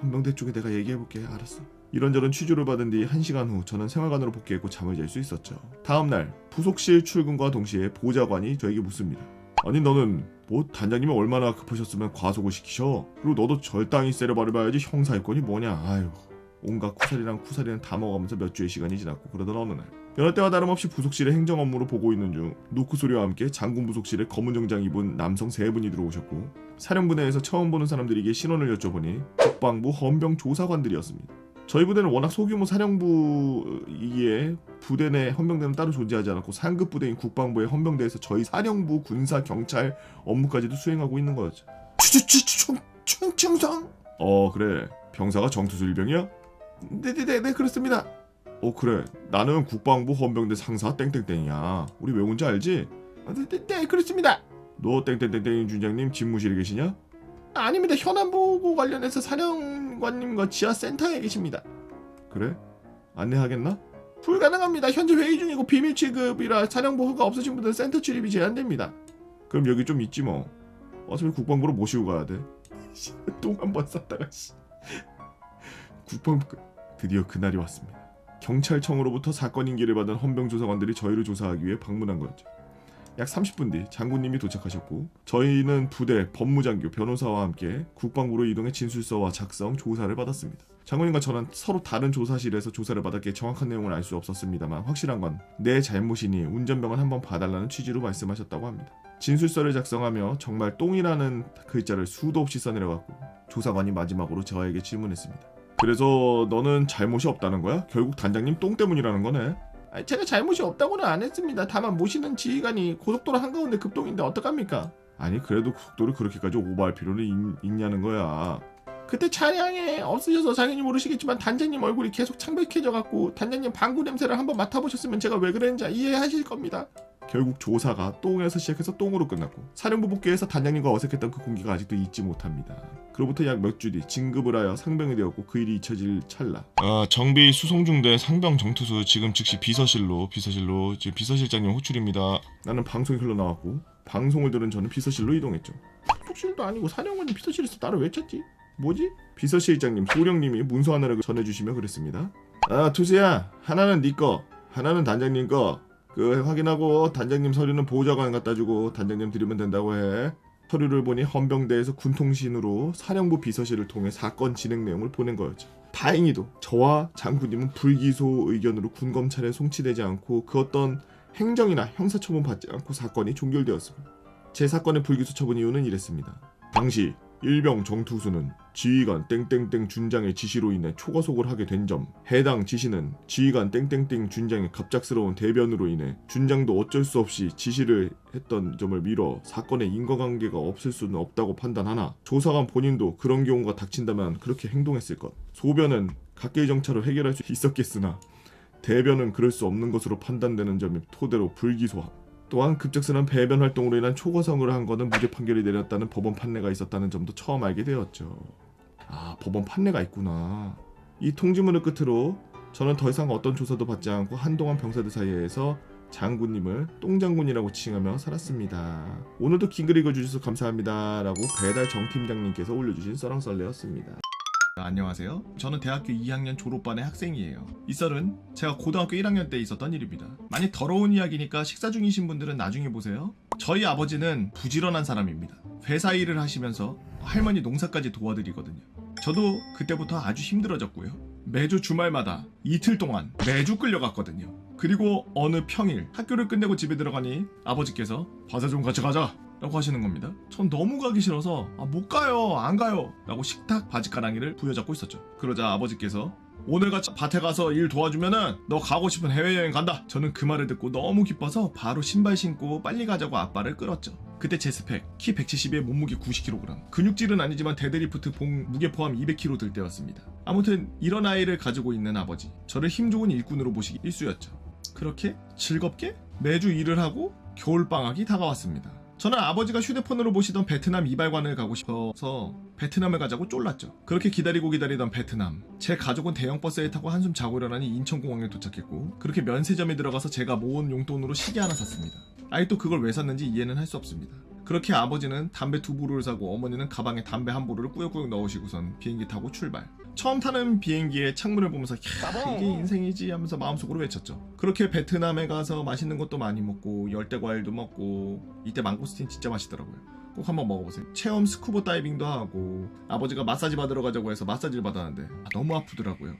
헌병대 쪽에 내가 얘기해볼게. 알았어. 이런저런 취조를 받은 뒤 1시간 후 저는 생활관으로 복귀했고 잠을 잘 수 있었죠. 다음날 부속실 출근과 동시에 보좌관이 저에게 묻습니다. 아니 너는 뭐 단장님이 얼마나 급하셨으면 과속을 시키셔? 그리고 너도 절당히 세려버려봐야지 형사입건이 뭐냐. 아유, 온갖 쿠사리랑 다 먹으면서 몇 주의 시간이 지났고 그러던 어느 날 여느 때와 다름없이 부속실의 행정 업무를 보고 있는 중 노크 소리와 함께 장군 부속실에 검은 정장 입은 남성 3분이 들어오셨고 사령부내에서 처음 보는 사람들에게 신원을 여쭤보니 국방부 헌병 조사관들이었습니다. 저희 부대는 워낙 소규모 사령부이기에 부대 내 헌병대는 따로 존재하지 않았고 상급 부대인 국방부의 헌병대에서 저희 사령부 군사 경찰 업무까지도 수행하고 있는 거였죠. 충성? 그래. 병사가 정투수 일병이야? 네 그렇습니다. 그래. 나는 국방부 헌병대 상사 땡땡땡이야. 우리 왜 온지 알지? 네 그렇습니다. 너 땡땡땡땡 준장님 집무실에 계시냐? 아닙니다. 현안보고 관련해서 사령관님과 지하센터에 계십니다. 그래? 안내하겠나? 불가능합니다. 현재 회의 중이고 비밀 취급이라 사령부 가 없으신 분들은 센터 출입이 제한됩니다. 그럼 여기 좀 있지 뭐. 어차피 국방부로 모시고 가야 돼. 똥 한 번 쌌다가 국방부 드디어 그날이 왔습니다. 경찰청으로부터 사건 인계를 받은 헌병조사관들이 저희를 조사하기 위해 방문한 거였죠. 약 30분 뒤 장군님이 도착하셨고 저희는 부대, 법무장교, 변호사와 함께 국방부로 이동해 진술서와 작성, 조사를 받았습니다. 장군님과 저는 서로 다른 조사실에서 조사를 받았기에 정확한 내용을 알 수 없었습니다만 확실한 건 내 잘못이니 운전병을 한번 봐달라는 취지로 말씀하셨다고 합니다. 진술서를 작성하며 정말 똥이라는 글자를 수도 없이 써내려갔고 조사관이 마지막으로 저에게 질문했습니다. 그래서 너는 잘못이 없다는 거야? 결국 단장님 똥 때문이라는 거네? 제가 잘못이 없다고는 안 했습니다. 다만 모시는 지휘관이 고속도로 한가운데 급동인데 어떡합니까? 아니 그래도 고속도로 그렇게까지 오버할 필요는 있냐는 거야. 그때 차량에 없으셔서 당연히 모르시겠지만 단장님 얼굴이 계속 창백해져갖고 단장님 방구 냄새를 한번 맡아보셨으면 제가 왜 그랬는지 이해하실 겁니다. 결국 조사가 똥에서 시작해서 똥으로 끝났고 사령부 복귀에서 단장님과 어색했던 그 공기가 아직도 잊지 못합니다. 그로부터 약 몇 주 뒤 진급을 하여 상병이 되었고 그 일이 잊혀질 찰나 정비 수송 중대 상병 정투수 지금 즉시 비서실로 지금 비서실장님 호출입니다. 나는 방송이 흘러나왔고 방송을 들은 저는 비서실로 이동했죠. 소속실도 아니고 사령관이 비서실에서 나를 왜 찾지? 뭐지? 비서실장님 소령님이 문서하느라고 전해주시며 그랬습니다. 투수야, 하나는 네 거, 하나는 단장님 거. 확인하고 단장님 서류는 보좌관 갖다 주고 단장님 드리면 된다고 해. 서류를 보니 헌병대에서 군통신으로 사령부 비서실을 통해 사건 진행 내용을 보낸 거였죠. 다행히도 저와 장군님은 불기소 의견으로 군검찰에 송치되지 않고 그 어떤 행정이나 형사처분 받지 않고 사건이 종결되었습니다. 제 사건의 불기소 처분 이유는 이랬습니다. 당시 일병 정투수는 지휘관 땡땡땡 준장의 지시로 인해 초과속을 하게 된 점, 해당 지시는 지휘관 땡땡땡 준장의 갑작스러운 대변으로 인해 준장도 어쩔 수 없이 지시를 했던 점을 미뤄 사건에 인과관계가 없을 수는 없다고 판단하나 조사관 본인도 그런 경우가 닥친다면 그렇게 행동했을 것, 소변은 각계의 정차로 해결할 수 있었겠으나 대변은 그럴 수 없는 것으로 판단되는 점이 토대로 불기소함. 또한 급작스러운 배변 활동으로 인한 초과성을 한 것은 무죄 판결이 내렸다는 법원 판례가 있었다는 점도 처음 알게 되었죠. 법원 판례가 있구나. 이 통지문을 끝으로 저는 더 이상 어떤 조사도 받지 않고 한동안 병사들 사이에서 장군님을 똥장군이라고 칭하며 살았습니다. 오늘도 긴 글 읽어주셔서 감사합니다 라고 배달 정팀장님께서 올려주신 썰렁썰레였습니다. 안녕하세요. 저는 대학교 2학년 졸업반의 학생이에요. 이 썰은 제가 고등학교 1학년 때 있었던 일입니다. 많이 더러운 이야기니까 식사 중이신 분들은 나중에 보세요. 저희 아버지는 부지런한 사람입니다. 회사 일을 하시면서 할머니 농사까지 도와드리거든요. 저도 그때부터 아주 힘들어졌고요. 매주 주말마다 이틀 동안 매주 끌려갔거든요. 그리고 어느 평일 학교를 끝내고 집에 들어가니 아버지께서 과자 좀 같이 가자 라고 하시는 겁니다. 전 너무 가기 싫어서 못 가요, 안 가요 라고 식탁 바지가랑이를 부여잡고 있었죠. 그러자 아버지께서 오늘같이 밭에 가서 일 도와주면은 너 가고 싶은 해외여행 간다. 저는 그 말을 듣고 너무 기뻐서 바로 신발 신고 빨리 가자고 아빠를 끌었죠. 그때 제 스펙 키 170에 몸무게 90kg, 근육질은 아니지만 데드리프트 봉 무게 포함 200kg 들 때였습니다. 아무튼 이런 아이를 가지고 있는 아버지, 저를 힘 좋은 일꾼으로 보시기 일쑤였죠. 그렇게 즐겁게 매주 일을 하고 겨울방학이 다가왔습니다. 저는 아버지가 휴대폰으로 보시던 베트남 이발관을 가고 싶어서 베트남을 가자고 쫄랐죠. 그렇게 기다리던 베트남. 제 가족은 대형 버스에 타고 한숨 자고 일어나니 인천공항에 도착했고 그렇게 면세점에 들어가서 제가 모은 용돈으로 시계 하나 샀습니다. 아직도 그걸 왜 샀는지 이해는 할 수 없습니다. 그렇게 아버지는 담배 2보루를 사고 어머니는 가방에 담배 1보루를 꾸역꾸역 넣으시고선 비행기 타고 출발. 처음 타는 비행기의 창문을 보면서 이게 인생이지 하면서 마음속으로 외쳤죠. 그렇게 베트남에 가서 맛있는 것도 많이 먹고 열대과일도 먹고 이때 망고스틴 진짜 맛있더라고요. 꼭 한번 먹어보세요. 체험 스쿠버 다이빙도 하고 아버지가 마사지 받으러 가자고 해서 마사지를 받았는데 너무 아프더라고요.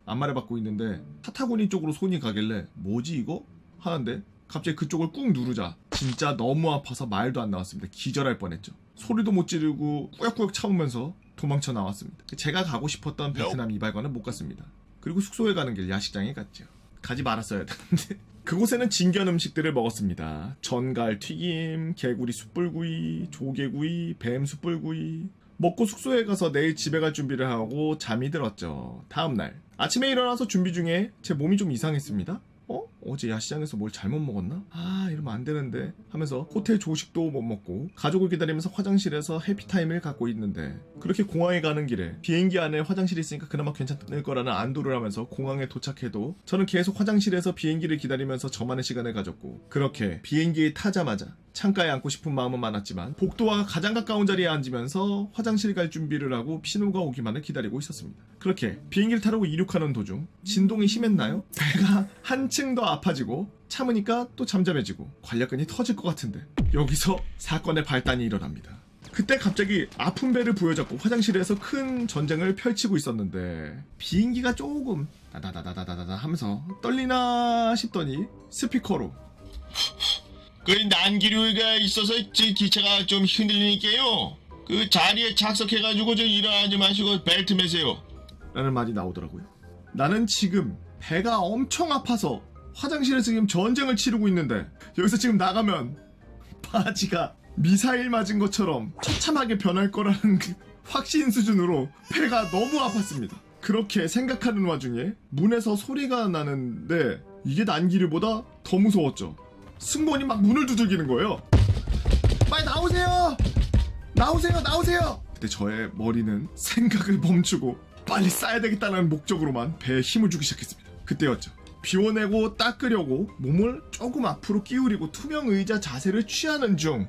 안마를 받고 있는데 타타구니 쪽으로 손이 가길래 뭐지 이거? 하는데 갑자기 그쪽을 꾹 누르자 진짜 너무 아파서 말도 안 나왔습니다. 기절할 뻔했죠. 소리도 못 지르고 꾸역꾸역 참으면서 도망쳐 나왔습니다. 제가 가고 싶었던 베트남 이발관은 못 갔습니다. 그리고 숙소에 가는 길 야식장에 갔죠. 가지 말았어야 되는데 그곳에는 진견 음식들을 먹었습니다. 전갈 튀김, 개구리 숯불구이, 조개구이, 뱀 숯불구이. 먹고 숙소에 가서 내일 집에 갈 준비를 하고 잠이 들었죠. 다음날 아침에 일어나서 준비 중에 제 몸이 좀 이상했습니다. 어제 야시장에서 뭘 잘못 먹었나? 이러면 안 되는데 하면서 호텔 조식도 못 먹고 가족을 기다리면서 화장실에서 해피타임을 갖고 있는데 그렇게 공항에 가는 길에 비행기 안에 화장실이 있으니까 그나마 괜찮을 거라는 안도를 하면서 공항에 도착해도 저는 계속 화장실에서 비행기를 기다리면서 저만의 시간을 가졌고 그렇게 비행기에 타자마자 창가에 앉고 싶은 마음은 많았지만 복도와 가장 가까운 자리에 앉으면서 화장실 갈 준비를 하고 신호가 오기만을 기다리고 있었습니다. 그렇게 비행기를 타려고 이륙하는 도중 진동이 심했나요? 배가 한층 더 아파지고 참으니까 또 잠잠해지고 관략근이 터질 것 같은데 여기서 사건의 발단이 일어납니다. 그때 갑자기 아픈 배를 부여잡고 화장실에서 큰 전쟁을 펼치고 있었는데 비행기가 조금 다다다다다다다 하면서 떨리나 싶더니 스피커로 그 난기류가 있어서 기차가 좀 흔들리니까요. 그 자리에 착석해가지고 좀 일어나지 마시고 벨트 매세요. 라는 말이 나오더라고요. 나는 지금 배가 엄청 아파서 화장실에서 지금 전쟁을 치르고 있는데 여기서 지금 나가면 바지가 미사일 맞은 것처럼 처참하게 변할 거라는 그 확신 수준으로 배가 너무 아팠습니다. 그렇게 생각하는 와중에 문에서 소리가 나는데 이게 난기류보다 더 무서웠죠. 승무원이 막 문을 두들기는 거예요. 빨리 나오세요. 나오세요. 나오세요. 그때 저의 머리는 생각을 멈추고 빨리 싸야 되겠다는 목적으로만 배에 힘을 주기 시작했습니다. 그때였죠. 비워내고 닦으려고 몸을 조금 앞으로 끼우리고 투명 의자 자세를 취하는 중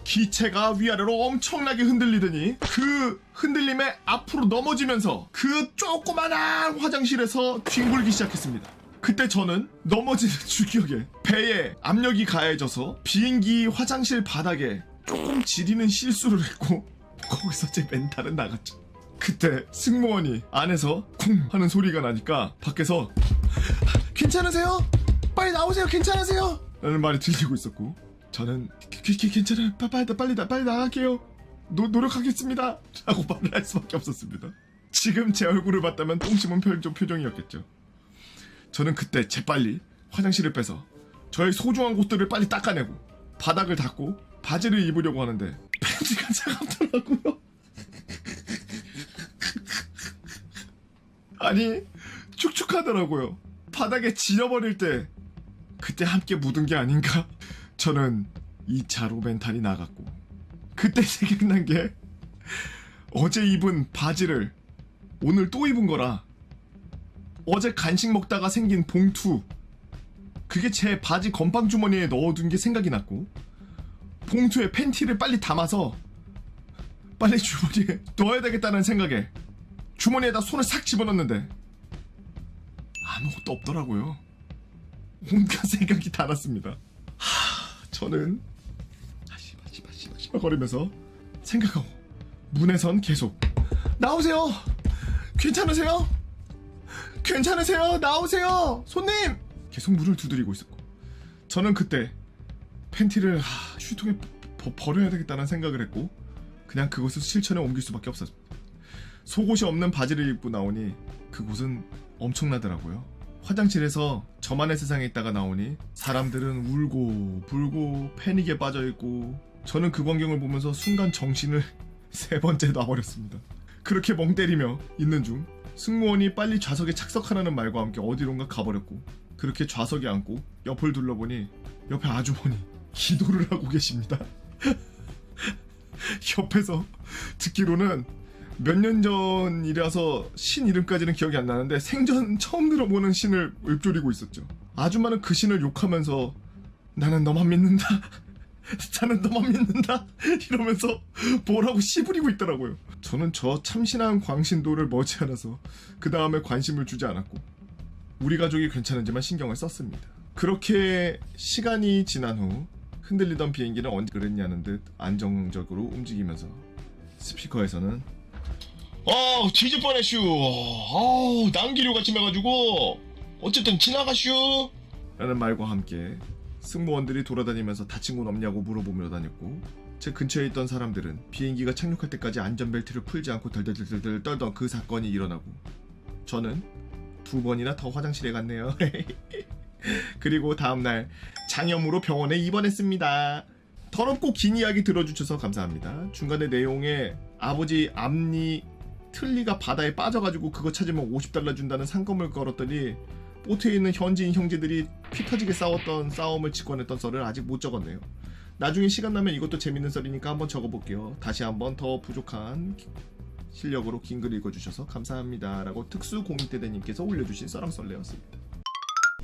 기체가 위아래로 엄청나게 흔들리더니 그 흔들림에 앞으로 넘어지면서 그 조그만한 화장실에서 뒹굴기 시작했습니다. 그때 저는 넘어지는 충격에 배에 압력이 가해져서 비행기 화장실 바닥에 조금 지리는 실수를 했고 거기서 제 멘탈은 나갔죠. 그때 승무원이 안에서 쿵 하는 소리가 나니까 밖에서 괜찮으세요? 빨리 나오세요. 괜찮으세요? 라는 말이 들리고 있었고 저는 괜찮아요. 빨리 나갈게요. 노력하겠습니다. 라고 말을 할 수밖에 없었습니다. 지금 제 얼굴을 봤다면 똥 씹은 표정이었겠죠. 저는 그때 재빨리 화장실을 빼서 저의 소중한 곳들을 빨리 닦아내고 바닥을 닦고 바지를 입으려고 하는데 팬티가 차갑더라고요. 아니 축축하더라고요. 바닥에 지려버릴 때 그때 함께 묻은 게 아닌가? 저는 2차로 멘탈이 나갔고 그때 생각난 게 어제 입은 바지를 오늘 또 입은 거라 어제 간식 먹다가 생긴 봉투 그게 제 바지 건빵 주머니에 넣어둔 게 생각이 났고 봉투에 팬티를 빨리 담아서 빨리 주머니에 넣어야 되겠다는 생각에 주머니에다 손을 싹 집어넣는데 아무것도 없더라고요. 온갖 생각이 다 났습니다. 저는 거리면서 생각하고 문에선 계속 나오세요. 괜찮으세요? 괜찮으세요? 나오세요. 손님! 계속 문을 두드리고 있었고 저는 그때 팬티를 휴통에 버려야 되겠다는 생각을 했고 그냥 그것을 실천에 옮길 수밖에 없었습니다. 속옷이 없는 바지를 입고 나오니 그곳은 엄청나더라고요. 화장실에서 저만의 세상에 있다가 나오니 사람들은 울고 불고 패닉에 빠져있고 저는 그 광경을 보면서 순간 정신을 3번째 놔버렸습니다. 그렇게 멍 때리며 있는 중 승무원이 빨리 좌석에 착석하라는 말과 함께 어디론가 가버렸고 그렇게 좌석에 앉고 옆을 둘러보니 옆에 아주머니 기도를 하고 계십니다. 옆에서 듣기로는 몇 년 전이라서 신 이름까지는 기억이 안 나는데 생전 처음 들어보는 신을 읊조리고 있었죠. 아줌마는 그 신을 욕하면서 나는 너만 믿는다. 나는 너만 믿는다. 이러면서 뭐라고 씨부리고 있더라고요. 저는 저 참신한 광신도를 머지않아서 그 다음에 관심을 주지 않았고 우리 가족이 괜찮은지만 신경을 썼습니다. 그렇게 시간이 지난 후 흔들리던 비행기는 언제 그랬냐는 듯 안정적으로 움직이면서 스피커에서는 뒤질 뻔했슈. 난기류가 심해가지고 어쨌든 지나가슈. 라는 말과 함께 승무원들이 돌아다니면서 다친 곳 없냐고 물어보며 다녔고 제 근처에 있던 사람들은 비행기가 착륙할 때까지 안전벨트를 풀지 않고 덜덜덜덜 떨던 그 사건이 일어나고 저는 2번이나 더 화장실에 갔네요. 그리고 다음날 장염으로 병원에 입원했습니다. 더럽고 긴 이야기 들어주셔서 감사합니다. 중간에 내용에 아버지 앞니 틀니가 바다에 빠져가지고 그거 찾으면 $50 준다는 상금을 걸었더니 보트에 있는 현지인 형제들이 피 터지게 싸웠던 싸움을 직관했던 썰을 아직 못 적었네요. 나중에 시간 나면 이것도 재밌는 썰이니까 한번 적어볼게요. 다시 한번 더 부족한 실력으로 긴 글 읽어주셔서 감사합니다 라고 특수공익대대님께서 올려주신 썰랑썰레였습니다.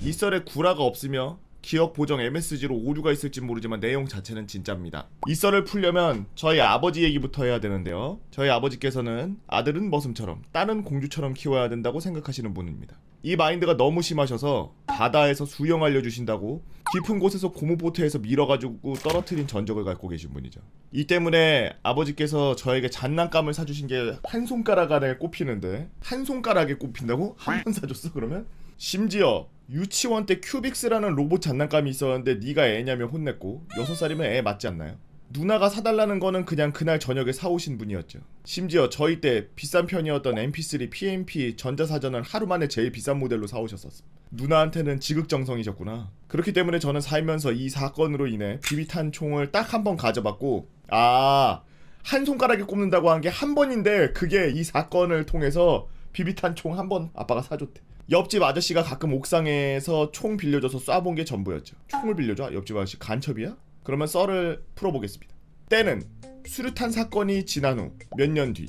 이 썰에 구라가 없으며 기억 보정 MSG로 오류가 있을지 모르지만 내용 자체는 진짜입니다. 이 썰을 풀려면 저희 아버지 얘기부터 해야 되는데요. 저희 아버지께서는 아들은 머슴처럼 딸은 공주처럼 키워야 된다고 생각하시는 분입니다. 이 마인드가 너무 심하셔서 바다에서 수영 알려주신다고 깊은 곳에서 고무보트에서 밀어가지고 떨어뜨린 전적을 갖고 계신 분이죠. 이 때문에 아버지께서 저에게 장난감을 사주신 게 한 손가락 안에 꼽히는데 한 손가락에 꼽힌다고? 한 번 사줬어 그러면? 심지어 유치원 때 큐빅스라는 로봇 장난감이 있었는데 네가 애냐며 혼냈고 6살이면 애 맞지 않나요? 누나가 사달라는 거는 그냥 그날 저녁에 사오신 분이었죠. 심지어 저희 때 비싼 편이었던 MP3, PMP 전자사전을 하루 만에 제일 비싼 모델로 사오셨었어. 누나한테는 지극정성이셨구나. 그렇기 때문에 저는 살면서 이 사건으로 인해 비비탄 총을 딱 한 번 가져봤고 한 손가락에 꼽는다고 한 게 한 번인데 그게 이 사건을 통해서 비비탄 총 한 번 아빠가 사줬대. 옆집 아저씨가 가끔 옥상에서 총 빌려줘서 쏴본 게 전부였죠. 총을 빌려줘? 옆집 아저씨 간첩이야? 그러면 썰을 풀어보겠습니다. 때는 수류탄 사건이 지난 후 몇 년 뒤,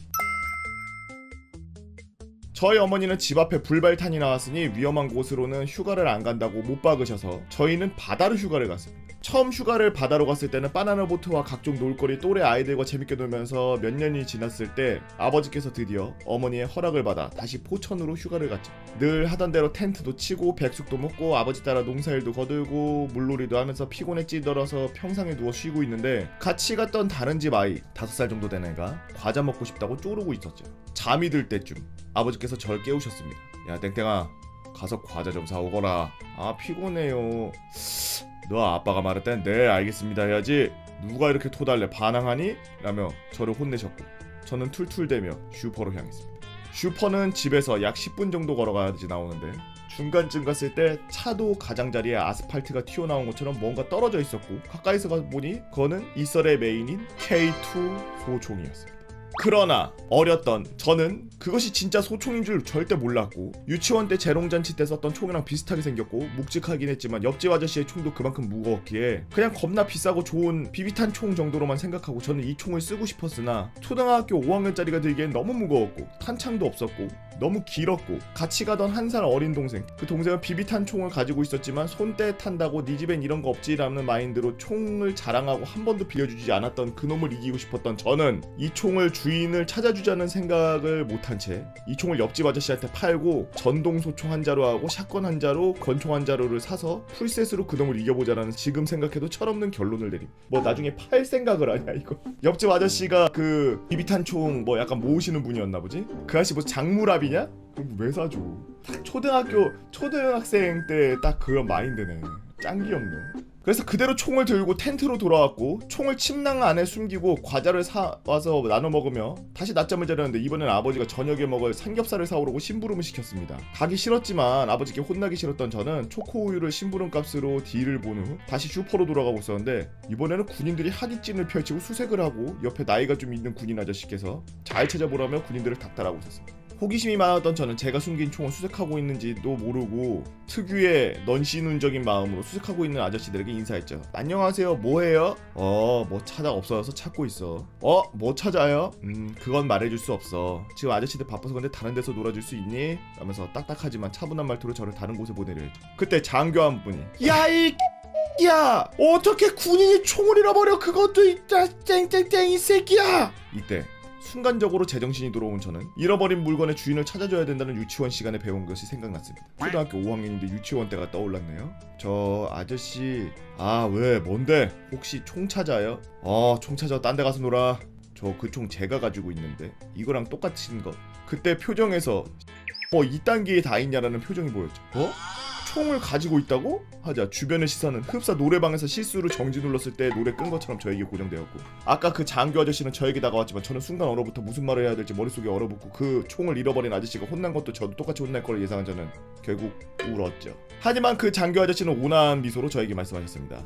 저희 어머니는 집 앞에 불발탄이 나왔으니 위험한 곳으로는 휴가를 안 간다고 못 박으셔서 저희는 바다로 휴가를 갔습니다. 처음 휴가를 바다로 갔을 때는 바나나 보트와 각종 놀거리 또래 아이들과 재밌게 놀면서 몇 년이 지났을 때 아버지께서 드디어 어머니의 허락을 받아 다시 포천으로 휴가를 갔죠. 늘 하던 대로 텐트도 치고 백숙도 먹고 아버지 따라 농사일도 거들고 물놀이도 하면서 피곤에 찌들어서 평상에 누워 쉬고 있는데 같이 갔던 다른 집 아이 5살 정도 되는 애가 과자 먹고 싶다고 쪼르고 있었죠. 잠이 들 때쯤 아버지께서 절 깨우셨습니다. 야 땡땡아, 가서 과자 좀 사오거라. 아 피곤해요. 너 아빠가 말했던 네 알겠습니다 해야지 누가 이렇게 토달래 반항하니? 라며 저를 혼내셨고 저는 툴툴대며 슈퍼로 향했습니다. 슈퍼는 집에서 약 10분 정도 걸어가야지 나오는데 중간쯤 갔을 때 차도 가장자리에 아스팔트가 튀어나온 것처럼 뭔가 떨어져 있었고 가까이서 가보니 그거는 이 썰의 메인인 K2 소총이었습니다. 그러나 어렸던 저는 그것이 진짜 소총인 줄 절대 몰랐고 유치원 때 재롱잔치 때 썼던 총이랑 비슷하게 생겼고 묵직하긴 했지만 옆집 아저씨의 총도 그만큼 무거웠기에 그냥 겁나 비싸고 좋은 비비탄 총 정도로만 생각하고 저는 이 총을 쓰고 싶었으나 초등학교 5학년짜리가 들기엔 너무 무거웠고 탄창도 없었고 너무 길었고 같이 가던 1살 어린 동생, 그 동생은 비비탄 총을 가지고 있었지만 손때 탄다고 네 집엔 이런 거 없지라는 마인드로 총을 자랑하고 한 번도 빌려주지 않았던 그놈을 이기고 싶었던 저는 이 총을 주인을 찾아주자는 생각을 못한 채 이 총을 옆집 아저씨한테 팔고 전동소총 한 자루 하고 샷건 한 자루, 권총 한 자루를 사서 풀셋으로 그놈을 이겨보자라는 지금 생각해도 철없는 결론을 내림. 뭐 나중에 팔 생각을 하냐 이거. 옆집 아저씨가 그 비비탄 총 뭐 약간 모으시는 분이었나 보지? 그 아저씨 뭐 장물합이냐? 그럼 왜 사줘? 초등학생 때 딱 그런 마인드네. 짱 귀엽네. 그래서 그대로 총을 들고 텐트로 돌아왔고 총을 침낭 안에 숨기고 과자를 사와서 나눠 먹으며 다시 낮잠을 자려는데 이번엔 아버지가 저녁에 먹을 삼겹살을 사오라고 심부름을 시켰습니다. 가기 싫었지만 아버지께 혼나기 싫었던 저는 초코우유를 심부름 값으로 딜을 본 후 다시 슈퍼로 돌아가고 있었는데 이번에는 군인들이 하깃진을 펼치고 수색을 하고 옆에 나이가 좀 있는 군인 아저씨께서 잘 찾아보라며 군인들을 닥달하고 있었습니다. 호기심이 많았던 저는 제가 숨긴 총을 수색하고 있는지도 모르고 특유의 넌시눈적인 마음으로 수색하고 있는 아저씨들에게 인사했죠. 안녕하세요, 뭐해요? 뭐 찾아 없어서 찾고 있어. 뭐 찾아요? 그건 말해줄 수 없어. 지금 아저씨들 바빠서 근데 다른 데서 놀아줄 수 있니? 라면서 딱딱하지만 차분한 말투로 저를 다른 곳에 보내려 했죠. 그때 장교 한 분이 야 어떻게 군인이 총을 잃어버려? 그것도 있다 땡땡땡 이 새끼야. 이때 순간적으로 제정신이 돌아온 저는 잃어버린 물건의 주인을 찾아줘야 된다는 유치원 시간에 배운 것이 생각났습니다. 초등학교 5학년인데 유치원 때가 떠올랐네요. 저 아저씨 왜 뭔데? 혹시 총 찾아요? 총 찾아 딴 데 가서 놀아. 저 그 총 제가 가지고 있는데 이거랑 똑같은 거. 그때 표정에서 이딴 게 다 있냐라는 표정이 보였죠. 총을 가지고 있다고? 하자 주변의 시선은 흡사 노래방에서 실수로 정지 눌렀을 때 노래 끈 것처럼 저에게 고정되었고 아까 그 장교 아저씨는 저에게 다가왔지만 저는 순간 얼어붙어 무슨 말을 해야 될지 머릿속에 얼어붙고 그 총을 잃어버린 아저씨가 혼난 것도 저도 똑같이 혼날 걸 예상한 저는 결국 울었죠. 하지만 그 장교 아저씨는 온화한 미소로 저에게 말씀하셨습니다.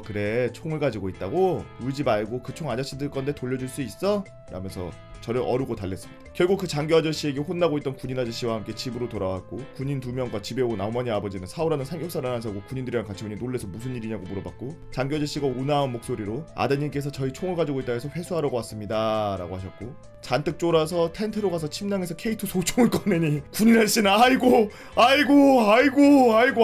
그래 총을 가지고 있다고? 울지 말고 그 총 아저씨들 건데 돌려줄 수 있어? 라면서 저를 어르고 달랬습니다. 결국 그 장교 아저씨에게 혼나고 있던 군인 아저씨와 함께 집으로 돌아왔고 군인 2명과 집에 온 어머니 아버지는 사오라는 삼겹살을 하나 사고 군인들이랑 같이 오니 놀래서 무슨 일이냐고 물어봤고 장교 아저씨가 온화한 목소리로 아드님께서 저희 총을 가지고 있다 해서 회수하려고 왔습니다 라고 하셨고 잔뜩 쫄아서 텐트로 가서 침낭에서 K2 소총을 꺼내니 군인 아저씨는 아이고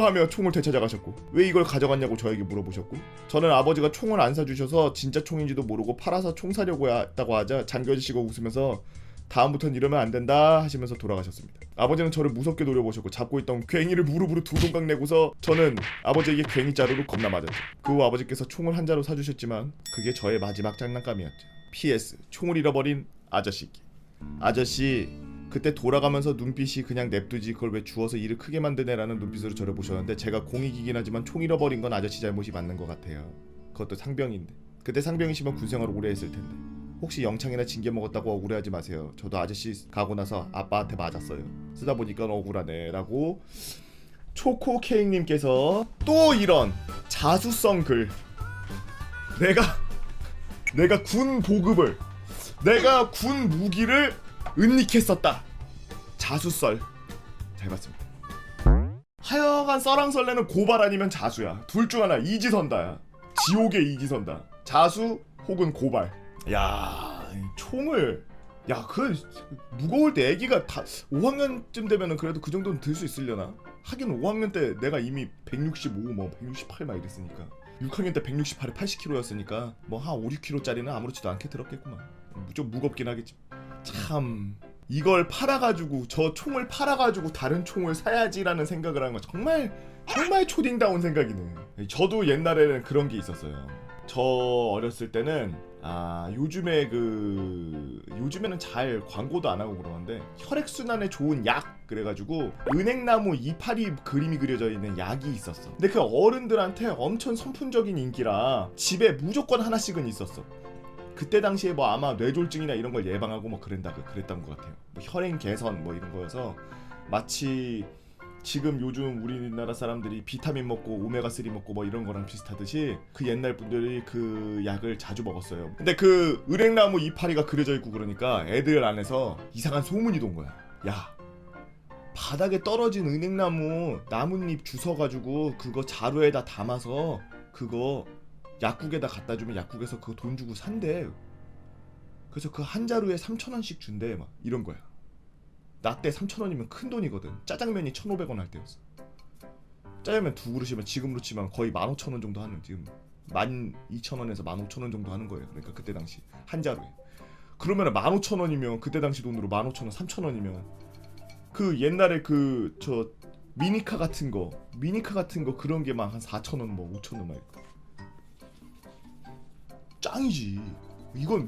하며 총을 되찾아가셨고 왜 이걸 가져갔냐고 저에게 물어보셨고 저는 아버지가 총을 안 사주셔서 진짜 총인지도 모르고 팔아서 총 사려고 했다고 하자 장교 아저씨가 웃으면서 다음부턴 이러면 안 된다 하시면서 돌아가셨습니다. 아버지는 저를 무섭게 노려보셨고 잡고 있던 괭이를 무릎으로 두 동강 내고서 저는 아버지에게 괭이 자루로 겁나 맞았죠. 그 후 아버지께서 총을 한 자루 사주셨지만 그게 저의 마지막 장난감이었죠. PS 총을 잃어버린 아저씨께. 아저씨 그때 돌아가면서 눈빛이 그냥 냅두지 그걸 왜 주워서 일을 크게 만드네라는 눈빛으로 저를 보셨는데 제가 공익이긴 하지만 총 잃어버린 건 아저씨 잘못이 맞는 것 같아요. 그것도 상병인데 그때 상병이시면 군생활을 오래 했을 텐데 혹시 영창이나 징계 먹었다고 억울해하지 마세요. 저도 아저씨 가고 나서 아빠한테 맞았어요. 쓰다 보니까 억울하네 라고 초코 케이크님께서 또 이런 자수성 글. 내가 군 보급을 내가 군 무기를 은닉했었다. 자수썰 잘 봤습니다. 하여간 썰랑설레는 고발 아니면 자수야. 둘 중 하나. 이지선다야. 지옥의 이지선다. 자수 혹은 고발. 야, 총을 그 무거울 때 애기가 다 5학년쯤 되면은 그래도 그 정도는 들 수 있으려나? 하긴 5학년 때 내가 이미 165 뭐 168 막 이랬으니까 6학년 때 168에 80kg였으니까 뭐 한 5, 6kg짜리는 아무렇지도 않게 들었겠구만. 좀 무겁긴 하겠지. 참 이걸 팔아가지고 저 총을 팔아가지고 다른 총을 사야지라는 생각을 하는 건 정말 초딩다운 생각이네. 저도 옛날에는 그런 게 있었어요. 저 어렸을 때는 요즘에는 잘 광고도 안 하고 그러는데 혈액순환에 좋은 약 그래가지고 은행나무 이파리 그림이 그려져 있는 약이 있었어. 근데 그 어른들한테 엄청 선풍적인 인기라 집에 무조건 하나씩은 있었어. 그때 당시에 뭐 아마 뇌졸중이나 이런 걸 예방하고 뭐 그랬던 것 같아요. 뭐 혈행 개선 뭐 이런 거여서 마치 지금 요즘 우리나라 사람들이 비타민 먹고 오메가3 먹고 뭐 이런 거랑 비슷하듯이 그 옛날 분들이 그 약을 자주 먹었어요. 근데 그 은행나무 이파리가 그려져 있고 그러니까 애들 안에서 이상한 소문이 돈 거야. 야, 바닥에 떨어진 은행나무 나뭇잎 주워가지고 그거 자루에다 담아서 그거 약국에다 갖다 주면 약국에서 그거 돈 주고 산대. 그래서 그 한 자루에 3,000원씩 준대. 막 이런 거야. 나 때 3,000원이면 큰 돈이거든. 짜장면이 1,500원 할 때였어. 짜장면 두 그릇이면 지금으로 치면 거의 15,000원 정도 하는, 지금 12,000원에서 15,000원 정도 하는 거예요. 그러니까 그때 당시 한 자루에. 그러면 15,000원이면 그때 당시 돈으로 15,000원, 3,000원이면 그 옛날에 그 저 미니카 같은 거 그런 게 막 한 4,000원 뭐 5,000원 막 이렇게. 짱이지. 이건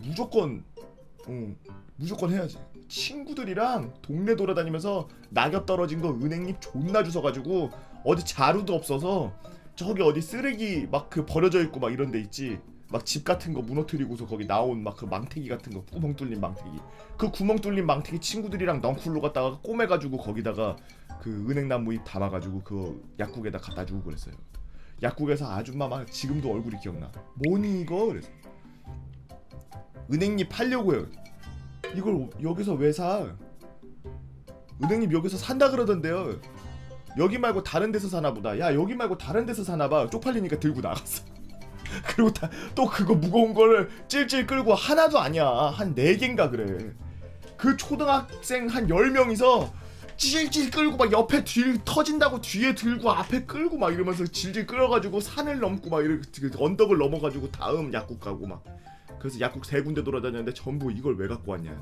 무조건 해야지. 친구들이랑 동네 돌아다니면서 낙엽 떨어진 거 은행잎 존나 주워가지고 어디 자루도 없어서 저기 어디 쓰레기 막 그 버려져 있고 막 이런 데 있지. 막 집 같은 거 무너뜨리고서 거기 나온 막 그 망태기 같은 거, 구멍 뚫린 망태기. 그 구멍 뚫린 망태기 친구들이랑 넝쿨로 갔다가 꼬매가지고 거기다가 그 은행나무 잎 담아가지고 그 약국에다 갖다 주고 그랬어요. 약국에서 아줌마 막 지금도 얼굴이 기억나. 뭐니 이거? 그래서 은행잎 팔려고요. 이걸 여기서 왜 사? 은행잎 여기서 산다 그러던데요. 여기 말고 다른 데서 사나 보다. 야, 여기 말고 다른 데서 사나 봐. 쪽팔리니까 들고 나갔어. 그리고 또 그거 무거운 거를 찔찔 끌고 하나도 아니야. 한 4개인가 그래. 그 초등학생 한 10명이서 찔찔 끌고 막 옆에 뒤 터진다고 뒤에 들고 앞에 끌고 막 이러면서 질질 끌어가지고 산을 넘고 막 이렇게 언덕을 넘어가지고 다음 약국 가고 막. 그래서 약국 3군데 돌아다녔는데 전부 이걸 왜 갖고 왔냐.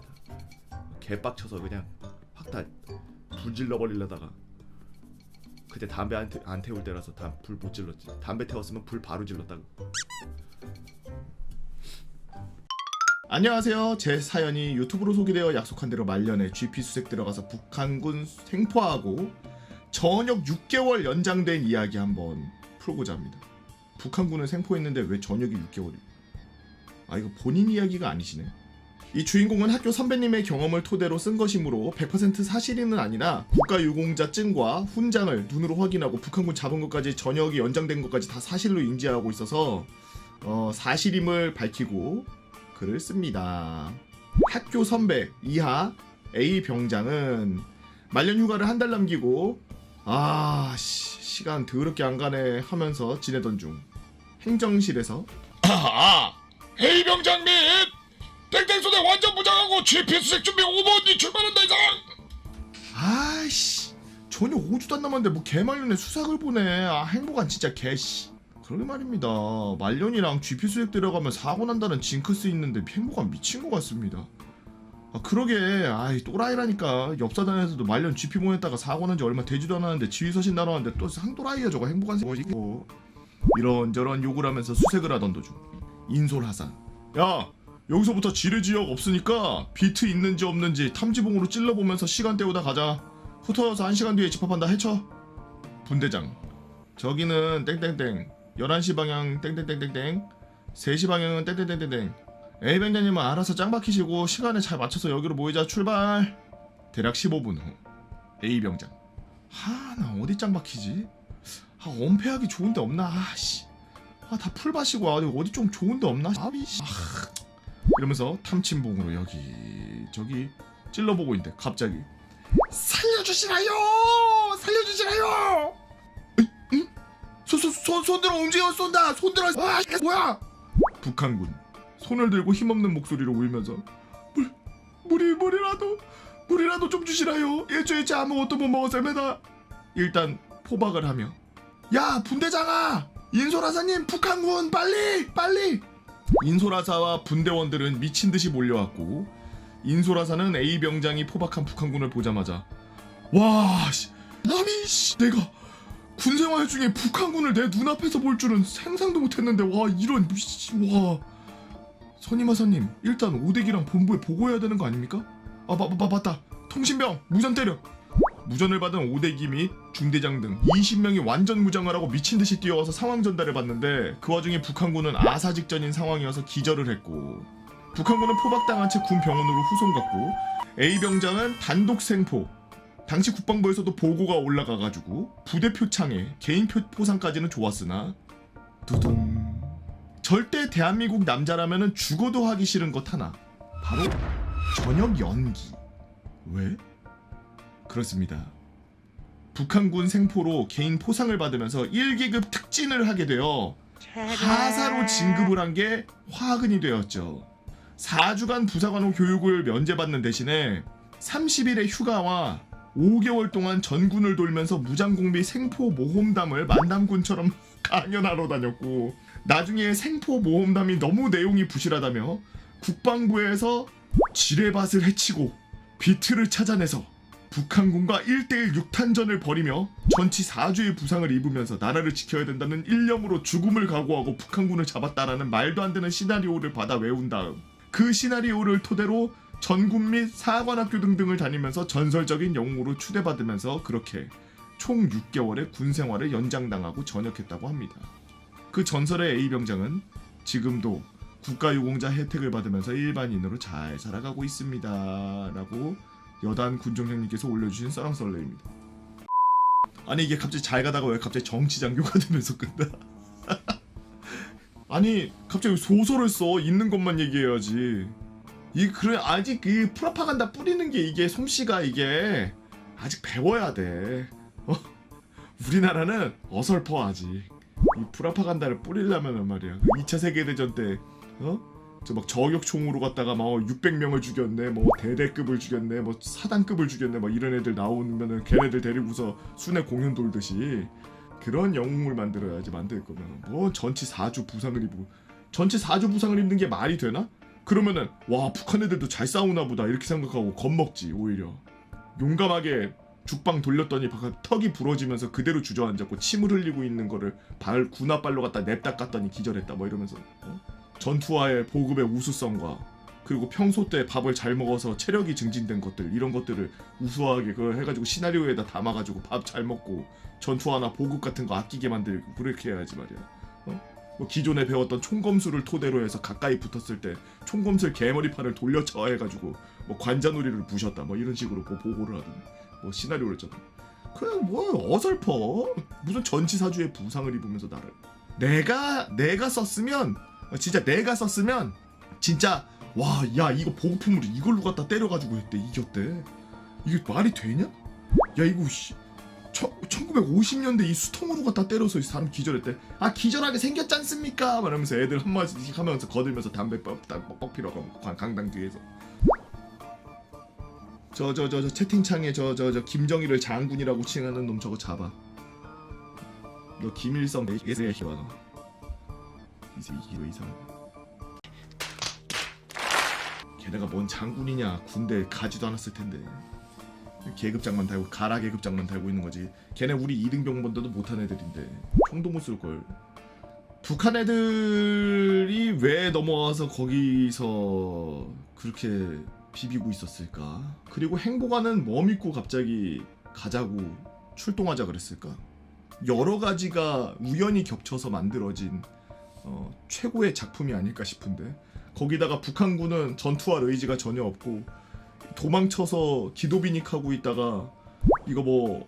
개빡쳐서 그냥 확 다 불질러 버리려다가. 그때 담배 안 태울 때라서 불 못 질렀지. 담배 태웠으면 불 바로 질렀다고. 안녕하세요. 제 사연이 유튜브로 소개되어 약속한 대로 말년에 GP 수색 들어가서 북한군 생포하고 전역 6개월 연장된 이야기 한번 풀고자 합니다. 북한군을 생포했는데 왜 전역이 6개월이에요? 이거 본인 이야기가 아니시네. 이 주인공은 학교 선배님의 경험을 토대로 쓴 것이므로 100% 사실은 아니라 국가유공자증과 훈장을 눈으로 확인하고 북한군 잡은 것까지 전역이 연장된 것까지 다 사실로 인지하고 있어서 사실임을 밝히고 글을 씁니다. 학교 선배 이하 A 병장은 말년 휴가를 한 달 남기고 시간 더럽게 안 가네 하면서 지내던 중 행정실에서 헤이 병장 및 땡땡소대 완전 무장하고 GP 수색 준비 5분 뒤 출발한다 이상. 전혀 5주도 안 남았는데 뭐 개말년에 수색을 보내. 행복한 진짜 개씨. 그러게 말입니다. 말년이랑 GP 수색 들어가면 사고 난다는 징크스 있는데 행복한 미친 것 같습니다. 그러게 또라이라니까. 옆사단에서도 말년 GP 보냈다가 사고 난 지 얼마 되지도 않았는데 지휘서신 날아왔는데 또 상또라이야 저거. 행복한 새끼고. 이런저런 욕을 하면서 수색을 하던 도중 인솔하산. 야, 여기서부터 지뢰지역 없으니까 비트 있는지 없는지 탐지봉으로 찔러보면서 시간 때우다 가자. 흩어져서 1시간 뒤에 집합한다. 해쳐. 분대장, 저기는 땡땡땡 11시 방향 땡땡땡땡땡 3시 방향은 땡땡땡땡땡. A병장님은 알아서 짱 박히시고 시간에 잘 맞춰서 여기로 모이자. 출발. 대략 15분 후 A병장. 나 어디 짱 박히지? 엄폐하기 좋은데 없나? 다 풀밭이고 어디 좀 좋은데 없나? 이러면서 탐침봉으로 여기 저기 찔러보고 있는데 갑자기 살려주시라요! 살려주시라요! 응? 손들어 움직여 쏜다! 손들어! 아, 뭐야! 북한군 손을 들고 힘없는 목소리로 울면서 물이라도 좀 주시라요. 일주일째 아무것도 못 먹었습니다. 일단 포박을 하며 야 분대장아! 인솔하사님 북한군 빨리! 인솔하사와 분대원들은 미친듯이 몰려왔고 인솔하사는 A병장이 포박한 북한군을 보자마자 와 씨, 남이 씨, 내가 군생활 중에 북한군을 내 눈앞에서 볼 줄은 상상도 못했는데 와 이런 와 선임하사님 일단 오대기랑 본부에 보고해야 되는 거 아닙니까? 아 맞다 통신병 무전 때려. 무전을 받은 오대기 및 중대장 등 20명이 완전 무장을 하고 미친듯이 뛰어와서 상황 전달을 받는데 그 와중에 북한군은 아사 직전인 상황이어서 기절을 했고 북한군은 포박당한 채 군 병원으로 후송 갔고 A병장은 단독 생포 당시 국방부에서도 보고가 올라가가지고 부대 표창에 개인 포상까지는 좋았으나 두둥 절대 대한민국 남자라면은 죽어도 하기 싫은 것 하나 바로 전역 연기. 왜? 그렇습니다. 북한군 생포로 개인 포상을 받으면서 1기급 특진을 하게 되어 하사로 진급을 한 게 화근이 되었죠. 4주간 부사관호 교육을 면제받는 대신에 30일의 휴가와 5개월 동안 전군을 돌면서 무장공비 생포 모험담을 만담군처럼 강연하러 다녔고 나중에 생포 모험담이 너무 내용이 부실하다며 국방부에서 지뢰밭을 해치고 비트를 찾아내서 북한군과 1대1 육탄전을 벌이며 전치 4주의 부상을 입으면서 나라를 지켜야 된다는 일념으로 죽음을 각오하고 북한군을 잡았다라는 말도 안 되는 시나리오를 받아 외운 다음 그 시나리오를 토대로 전군 및 사관학교 등등을 다니면서 전설적인 영웅으로 추대받으면서 그렇게 총 6개월의 군 생활을 연장당하고 전역했다고 합니다. 그 전설의 A병장은 지금도 국가유공자 혜택을 받으면서 일반인으로 잘 살아가고 있습니다. 라고 여단 군종장님께서 올려주신 썰렁썰레입니다. 아니 이게 갑자기 잘 가다가 왜 갑자기 정치장교가 되면서 끝나? 아니 갑자기 소설을 써 있는 것만 얘기해야지. 이 그래 아직 그 프로파간다 뿌리는 게 이게 솜씨가 이게 아직 배워야 돼. 우리나라는 어설퍼 아직. 이 프로파간다를 뿌리려면은 말이야. 2차 세계대전 때 저 막 저격총으로 갔다가 막 600명을 죽였네, 뭐 대대급을 죽였네, 뭐 사단급을 죽였네, 막 이런 애들 나오면은 걔네들 데리고서 순회 공연 돌듯이 그런 영웅을 만들어야지. 만들 거면 뭐 전치 4주 부상을 입고 전치 4주 부상을 입는 게 말이 되나? 그러면은 와 북한 애들도 잘 싸우나 보다 이렇게 생각하고 겁먹지. 오히려 용감하게 죽방 돌렸더니 턱이 부러지면서 그대로 주저앉았고 침을 흘리고 있는 거를 군합발로 갖다 냅다 깠더니 기절했다 뭐 이러면서 전투와의 보급의 우수성과 그리고 평소 때 밥을 잘 먹어서 체력이 증진된 것들 이런 것들을 우수하게 그걸 해가지고 시나리오에다 담아가지고 밥 잘 먹고 전투화나 보급 같은 거 아끼게 만들고 그렇게 해야지 말이야. 뭐 기존에 배웠던 총검술을 토대로 해서 가까이 붙었을 때 총검술 개머리판을 돌려쳐 해가지고 뭐 관자놀이를 부셨다 뭐 이런 식으로 뭐 보고를 하든 뭐 시나리오를 짰다. 그래 뭐 어설퍼. 무슨 전치사주의 부상을 입으면서 나를 내가 썼으면 진짜 내가 썼으면 진짜 와 야 이거 보급품으로 이걸로 갖다 때려가지고 했대 이겼대. 이게 말이 되냐? 야 이거 1950년대 이 수통으로 갖다 때려서 이 사람 기절했대. 아 기절하게 생겼지 않습니까? 말하면서 애들 한마디씩 하면서 거들면서 담배 뻑뻑 피러가고 강당 뒤에서 저 채팅창에 저 김정일을 장군이라고 칭하는 놈 저거 잡아. 너 김일성 예스에 키워 너. 이제 2kg 이상. 걔네가 뭔 장군이냐. 군대 가지도 않았을 텐데. 계급장만 달고 가라 계급장만 달고 있는 거지. 걔네 우리 2등병번데도 못한 애들인데 총도 못 쏠 걸. 북한 애들이 왜 넘어와서 거기서 그렇게 비비고 있었을까? 그리고 행보가는 뭐 믿고 갑자기 가자고 출동하자 그랬을까? 여러 가지가 우연히 겹쳐서 만들어진 최고의 작품이 아닐까 싶은데 거기다가 북한군은 전투할 의지가 전혀 없고 도망쳐서 기도비닉하고 있다가 이거 뭐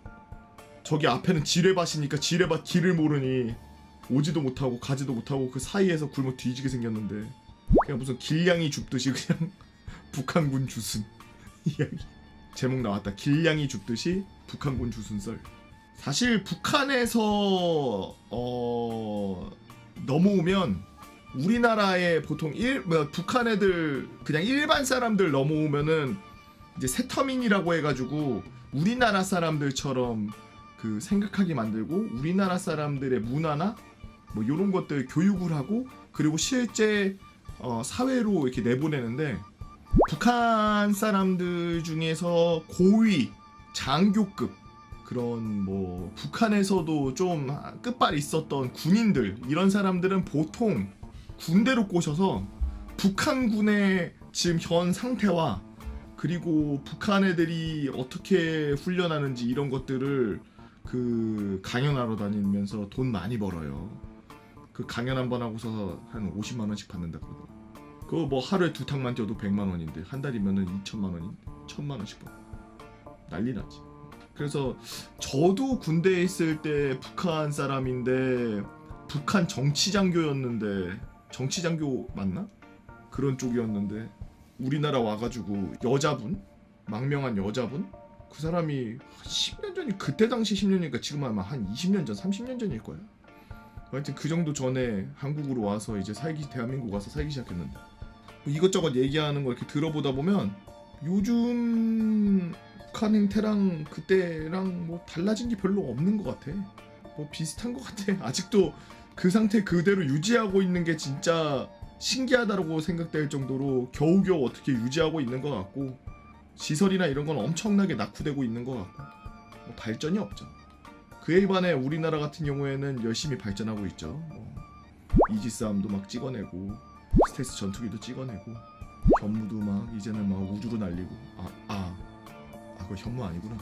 저기 앞에는 지뢰밭이니까 지뢰밭 길을 모르니 오지도 못하고 가지도 못하고 그 사이에서 굶어 뒤지게 생겼는데 그냥 무슨 길냥이 줍듯이 그냥 북한군 주순 이야기. 제목 나왔다. 길냥이 죽듯이 북한군 주순설. 사실 북한에서 넘어오면 우리나라에 보통 북한 애들 그냥 일반 사람들 넘어오면은 이제 세터민이라고 해가지고 우리나라 사람들처럼 그 생각하게 만들고 우리나라 사람들의 문화나 뭐 이런 것들 교육을 하고 그리고 실제 사회로 이렇게 내보내는데 북한 사람들 중에서 고위 장교급 그런 뭐 북한에서도 좀 끝발 있었던 군인들 이런 사람들은 보통 군대로 꼬셔서 북한군의 지금 현 상태와 그리고 북한 애들이 어떻게 훈련하는지 이런 것들을 그 강연하러 다니면서 돈 많이 벌어요. 그 강연 한 번 하고서 한 50만 원씩 받는다 그러더라고. 그거 뭐 하루에 2탕만 뛰어도 100만 원인데 한 달이면은 2천만 원인데 1000만 원씩 벌어. 난리 나지. 그래서 저도 군대에 있을 때 북한 사람인데 북한 정치장교였는데 정치장교 맞나? 그런 쪽이었는데 우리나라 와가지고 여자분? 망명한 여자분? 그 사람이 10년 전이 그때 당시 10년이니까 지금 아마 한 20년 전 30년 전일 거야. 하여튼 그 정도 전에 한국으로 와서 이제 대한민국 와서 살기 시작했는데 이것저것 얘기하는 거 이렇게 들어보다 보면 요즘 북한 행태랑 그때랑 뭐 달라진 게 별로 없는 것 같아. 뭐 비슷한 것 같아. 아직도 그 상태 그대로 유지하고 있는 게 진짜 신기하다고 생각될 정도로 겨우겨우 어떻게 유지하고 있는 것 같고 시설이나 이런 건 엄청나게 낙후되고 있는 것 같고 뭐 발전이 없죠. 그에 반해 우리나라 같은 경우에는 열심히 발전하고 있죠. 뭐 이지스함도 막 찍어내고 스텔스 전투기도 찍어내고 현무도 막 이제는 막 우주로 날리고 그거 현무 아니구나.